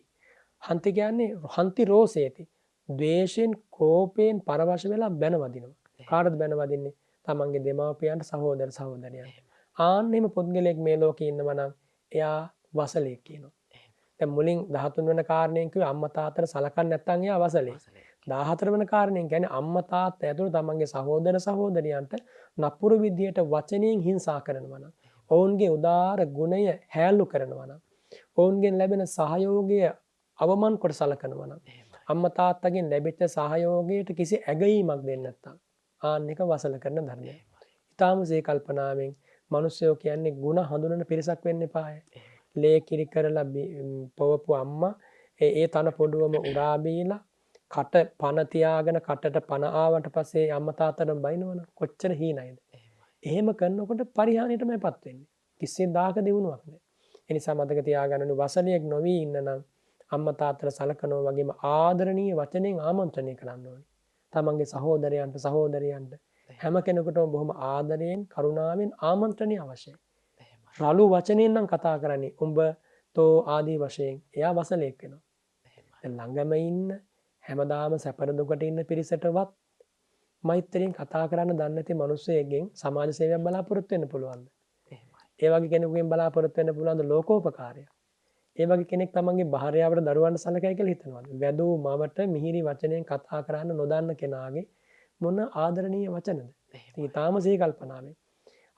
හන්ති කියන්නේ හන්ති රෝසේති. ද්වේෂයෙන් කෝපයෙන් පරවශ වෙලා බැන වදිනවා. කාටද බැන වදින්නේ? තමන්ගේ දෙමාපියන්ට සහෝදර සහෝදරියන්ට. ආන්නෙම පුද්ගලයෙක් මේ ලෝකේ ඉන්නවා නම් එයා වසලෙක් කියනවා. දැන් මුලින් 13 වෙනි කාරණයෙන් කිව්වේ අම්මා තාත්තට සලකන්නේ නැත්නම් එයා වසලෙක්. 14 වෙනි කාරණයෙන් කියන්නේ අම්මා තාත්තා ඇතුළු තමන්ගේ සහෝදර සහෝදරියන්ට නපුරු විදියට වචනයෙන් හිංසා කරනවා නම් ඔවුන්ගේ උදාර ගුණය හැල්ලු කරනවා නම් ඔවුන්ගෙන් ලැබෙන සහයෝගය අවමන් කොට සලකනවා නම් අම්මා තාත්තගෙන් ලැබිච්ච සහයෝගයට කිසි ඇගීමක් දෙන්නේ නැත්නම් ආන්න එක වසල කරන ධර්මය. ඊටාම සේ කල්පනාවෙන් මිනිස්සුયો කියන්නේ ಗುಣ හඳුනන පිරිසක් වෙන්න එපාය. ලේ කිරි කරලා පොවපු අම්මා ඒ තන පොඩුවම උරා බීලා කට පන තියාගෙන කටට පන ආවට පස්සේ අම්මා තාත්තට බයිනවනම් කොච්චර හීනයිද. එහෙම කරනකොට පරිහානියටමයිපත් වෙන්නේ. කිසිම දාක දිනුවක් නැහැ. ඒ නිසා මතක තියාගන්න ඕනේ වසලියෙක් නොවි ඉන්න නම් අම්මා තාත්තට සලකනවා වගේම ආදරණීය වචනෙන් ආමන්ත්‍රණය කරන්න ඕනේ. තමන්ගේ සහෝදරයන්ට සහෝදරියන්ට හැම කෙනෙකුටම බොහොම ආදරයෙන් කරුණාවෙන් ආමන්ත්‍රණය අවශ්‍යයි. රළු වචනෙන් නම් කතා කරන්නේ උඹ තෝ ආදී වශයෙන් එයා වසලෙක් වෙනවා. ළඟම ඉන්න හැමදාම සැපර දුකට ඉන්න පිරිසටවත් මෛත්‍රියෙන් කතා කරන්න දන්නේ නැති මිනිස්සෙක්ගෙන් සමාජ සේවයක් බලාපොරොත්තු වෙන්න පුළුවන්ද? ඒ වගේ කෙනෙකුගෙන් බලාපොරොත්තු වෙන්න පුළුවන්ද ලෝකෝපකාරය? ඒ වගේ කෙනෙක් තමන්ගේ භාර්යාවට දරුවන්ට සලකයි කියලා හිතනවාද? වැදූ මවට මිහිරි වචනයෙන් කතා කරන්න නොදන්න කෙනාගේ මොන ආදරණීය වචනද? ඉතින් තාම සේ කල්පනාවෙන්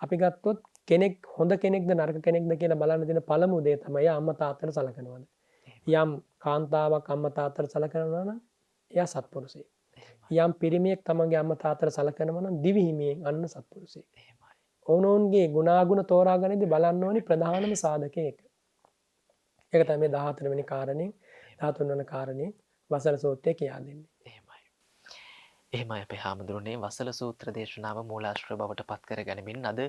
අපි ගත්තොත් කෙනෙක් හොඳ කෙනෙක්ද නරක කෙනෙක්ද කියලා බලන්න දෙන පළමු දේ තමයි අම්මා තාත්තට සලකනවාද. යම් කාන්තාවක් අම්මා තාත්තට සලකනවා නම් එයා සත්පුරුෂයෙක්. යම් පිරිමියෙක් තමන්ගේ අම්මා තාත්තට සලකනවා නම් දිවි හිමියෙන් අන්න සත්පුරුෂයෙක්. ඔවුනොවුන්ගේ ගුණාගුණ තෝරාගන්නදී බලන්න ඕනි ප්‍රධානම සාධකයක්. ඒක තමයි 14 වෙනි කාරණේ 13 වෙනි කාරණේ වසල සූත්‍රයේ කියා දෙන්නේ. එහෙමයි අපේ හාමුදුරනේ වසල සූත්‍ර දේශනාව මූලාශ්‍ර බවට පත් කර ගනිමින් අද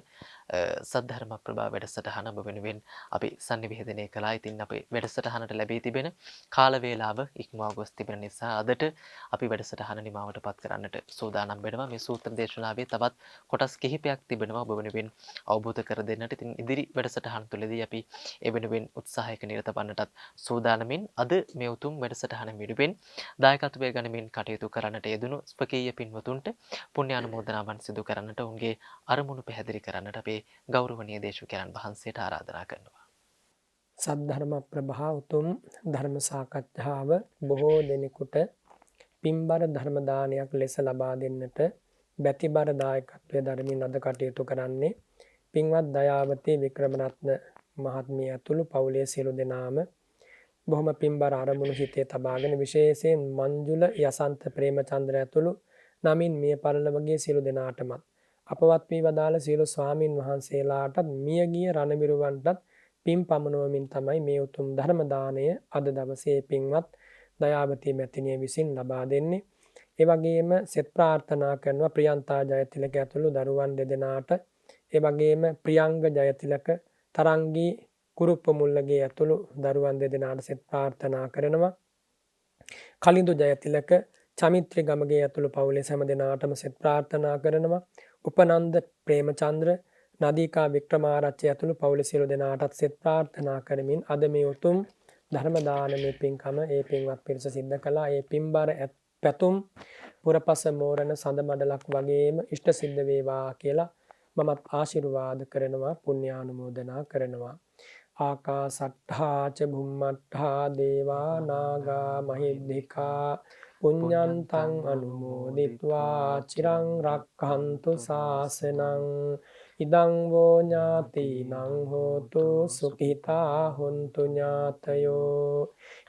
සද්ධර්ම ප්‍රභා වැඩසටහන ඔබ වෙනුවෙන් අපි sannivedanaya කළා. ඉතින් අපේ වැඩසටහනට ලැබී තිබෙන කාල වේලාව ඉක්මවා ගොස් තිබෙන නිසා අදට අපි වැඩසටහන නිමාවට පත් කරන්නට සූදානම් වෙනවා. මේ සූත්‍ර දේශනාවේ තවත් කොටස් කිහිපයක් තිබෙනවා ඔබ වෙනුවෙන් අවබෝධ කර දෙන්නට. ඉතින් ඉදිරි වැඩසටහන් තුළදී අපි ඒ වෙනුවෙන් උත්සාහයක නිරත වන්නටත් සූදානමින් අද මේ උතුම් වැඩසටහන වෙනුවෙන් දායකත්වය ගනිමින් කටයුතු කරන්නට යෙදුණු ස්වකීය පින්වතුන්ට පුණ්‍ය අනුමෝදනාවන් සිදු කරන්නට උන්ගේ අරමුණු පැහැදිලි කරන්නට අපේ ගෞරවනීය දේශකයන්න් වහන්සේට ආරාධනා කරනවා. සද්ධර්ම ප්‍රභා උතුම් ධර්ම සාකච්ඡාව බොහෝ දෙනෙකුට පින්බර ධර්ම දානයක් ලෙස ලබා දෙන්නට බැතිබර දායකත්වයේ ධර්මින් අද කටයුතු කරන්නේ පින්වත් දයාවතී වික්‍රමරත්න මහත්මිය ඇතුළු පවුලේ සියලු දෙනාම බොහොම පින්බර අරමුණු හිතේ තබාගෙන විශේෂයෙන් මංජුල යසන්ත ප්‍රේමචන්ද්‍ර ඇතුළු නමින් මිය පරලොවගේ සියලු දෙනාටමත් අපවත් වී වදාළ සියලු ස්වාමින් වහන්සේලාටත් මියගිය රණවිරුවන්ටත් පින් පමුණුවමින් තමයි මේ උතුම් ධර්ම දාණය අද දවසේ පින්වත් දයාවතී මැතිණිය විසින් ලබා දෙන්නේ. ඒ වගේම සෙත් ප්‍රාර්ථනා කරනවා ප්‍රියන්තා ජයතිලක ඇතුළු දරුවන් දෙදෙනාට, ඒ වගේම ප්‍රියංග ජයතිලක, තරංගී කුරුප්ප මුල්ලගේ ඇතුළු දරුවන් දෙදෙනාට සෙත් ප්‍රාර්ථනා කරනවා. කලින්දු ජයතිලක, චමිත්‍රි ගමගේ ඇතුළු පවුලේ හැම දෙනාටම සෙත් ප්‍රාර්ථනා කරනවා. උපනන්ද ප්‍රේමචන්ද්‍ර, නදීකා වික්‍රමාරච්චි ඇතුළු පවුලේ සියලු දෙනාටත් සෙත් ප්‍රාර්ථනා කරමින් අද මේ උතුම් ධර්ම දානමය පින්කම ඒ පින්වත් පිරිස සිද්ධ කළා. ඒ පින්බර පැතුම් පුරපස මෝරණ සඳ මඩලක් වගේම ඉෂ්ට සිද්ධ වේවා කියලා මමත් ආශිර්වාද කරනවා, පුණ්‍යානුමෝදනා කරනවා. ආකාසට්ඨා ච බුම්මට්ඨා දේවා නාග මහිද්దికා පුඤ්ඤන්තං අනුමෝදිත්වා චිරං රක්ඛන්තු ශාසනං ඉදං වූ ඥාතිනං හෝතු සුඛිතා හොන්තු ඥාතයෝ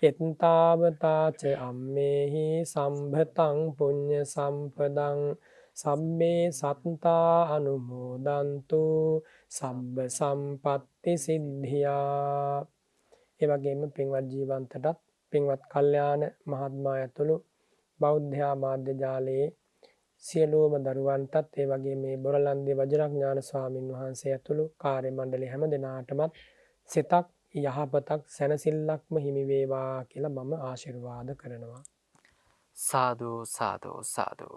එත්තාවතා ච අම්මේහි සම්භතං පුඤ්ඤ සම්පදං සම්මේ සත්තා අනුමෝදන්තු සබ්බ සම්පත්ති සිද්ධියා. ඒ වගේම පින්වත් ජීවන්තටත් පින්වත් කල්යාණ මහත්මයා ඇතුළු බෞද්ධ මාධ්‍ය ජාලයේ සියලුම දරුවන්ටත් ඒ වගේ මේ බොරලන්දේ වජිරඥාන ස්වාමින් වහන්සේ ඇතුළු කාර්ය මණ්ඩලයේ හැම දෙනාටමත් සිතක් යහපතක් සැනසෙල්ලක්ම හිමි වේවා කියලා මම ආශිර්වාද කරනවා. සාදු සාදු සාදු.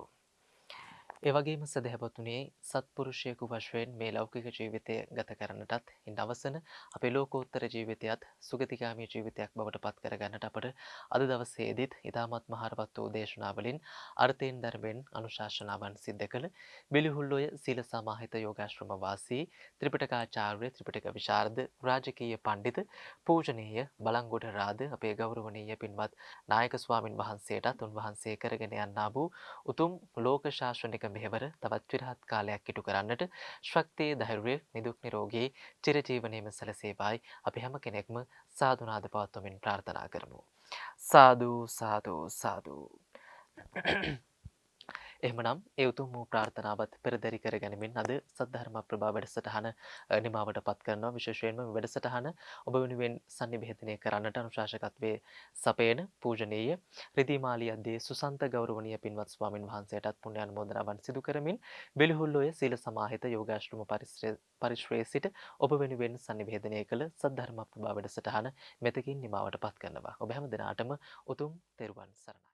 ඒ වගේම සදහැවතුනේ සත්පුරුෂයෙකු වශයෙන් මේ ලෞකික ජීවිතය ගත කරන්නටත් ඉන් අවසන අපේ ලෝකෝත්තර ජීවිතයත් සුගතිගාමී ජීවිතයක් බවට පත් කරගන්නට අපට අද දවසේදීත් ඉතාමත් මහරවත් වූ දේශනාවලින් අර්ථයෙන් ධර්මයෙන් අනුශාසනාවන් සිද්ධ කළ බිලිහුල්ලොය සීල සමාහිත යෝගාශ්‍රම වාසී ත්‍රිපිටකාචාර්ය ත්‍රිපිටක විශාරද රාජකීය පණ්ඩිත පූජනීය බලංගොඩ රාද අපේ ගෞරවනීය පින්වත් නායක ස්වාමින් වහන්සේටත් උන්වහන්සේ කරගෙන යන්නා වූ උතුම් ලෝක ශාසනික මෙහෙවර තවත් විරහත් කාලයක් ඉටු කරන්නට ශක්තිය ධෛර්යය නිදුක් නිරෝගී චිරජීවනයේම සැලසේවායි අපි හැම කෙනෙක්ම සාදුනාද පවත්වමින් ප්‍රාර්ථනා කරමු. සාදු සාදු සාදු. එහෙමනම් ඒ උතුම් වූ ප්‍රාර්ථනාවත් පෙරදරි කරගැනීමෙන් අද සද්ධර්ම ප්‍රභා වැඩසටහන නිමාවට පත් කරනවා. විශේෂයෙන්ම මේ වැඩසටහන ඔබ වෙනුවෙන් sannivedanaya කරන්නට අනුශාසකත්වයේ සපයන පූජනීය රිදීමාලී අධ්‍යේ සුසන්ත ගෞරවනීය පින්වත් ස්වාමින් වහන්සේටත් පුණ්‍ය අනුමෝදනාවන් සිදු කරමින් බෙලිහුල්ලොය සීල සමාහිත යෝගාශ්‍රම පරිශ්‍රයේ සිට ඔබ වෙනුවෙන් sannivedanaya කළ සද්ධර්ම ප්‍රභා වැඩසටහන මෙතකින් නිමාවට පත් කරනවා. ඔබ හැම දිනාටම උතුම් තෙරුවන් සරණයි.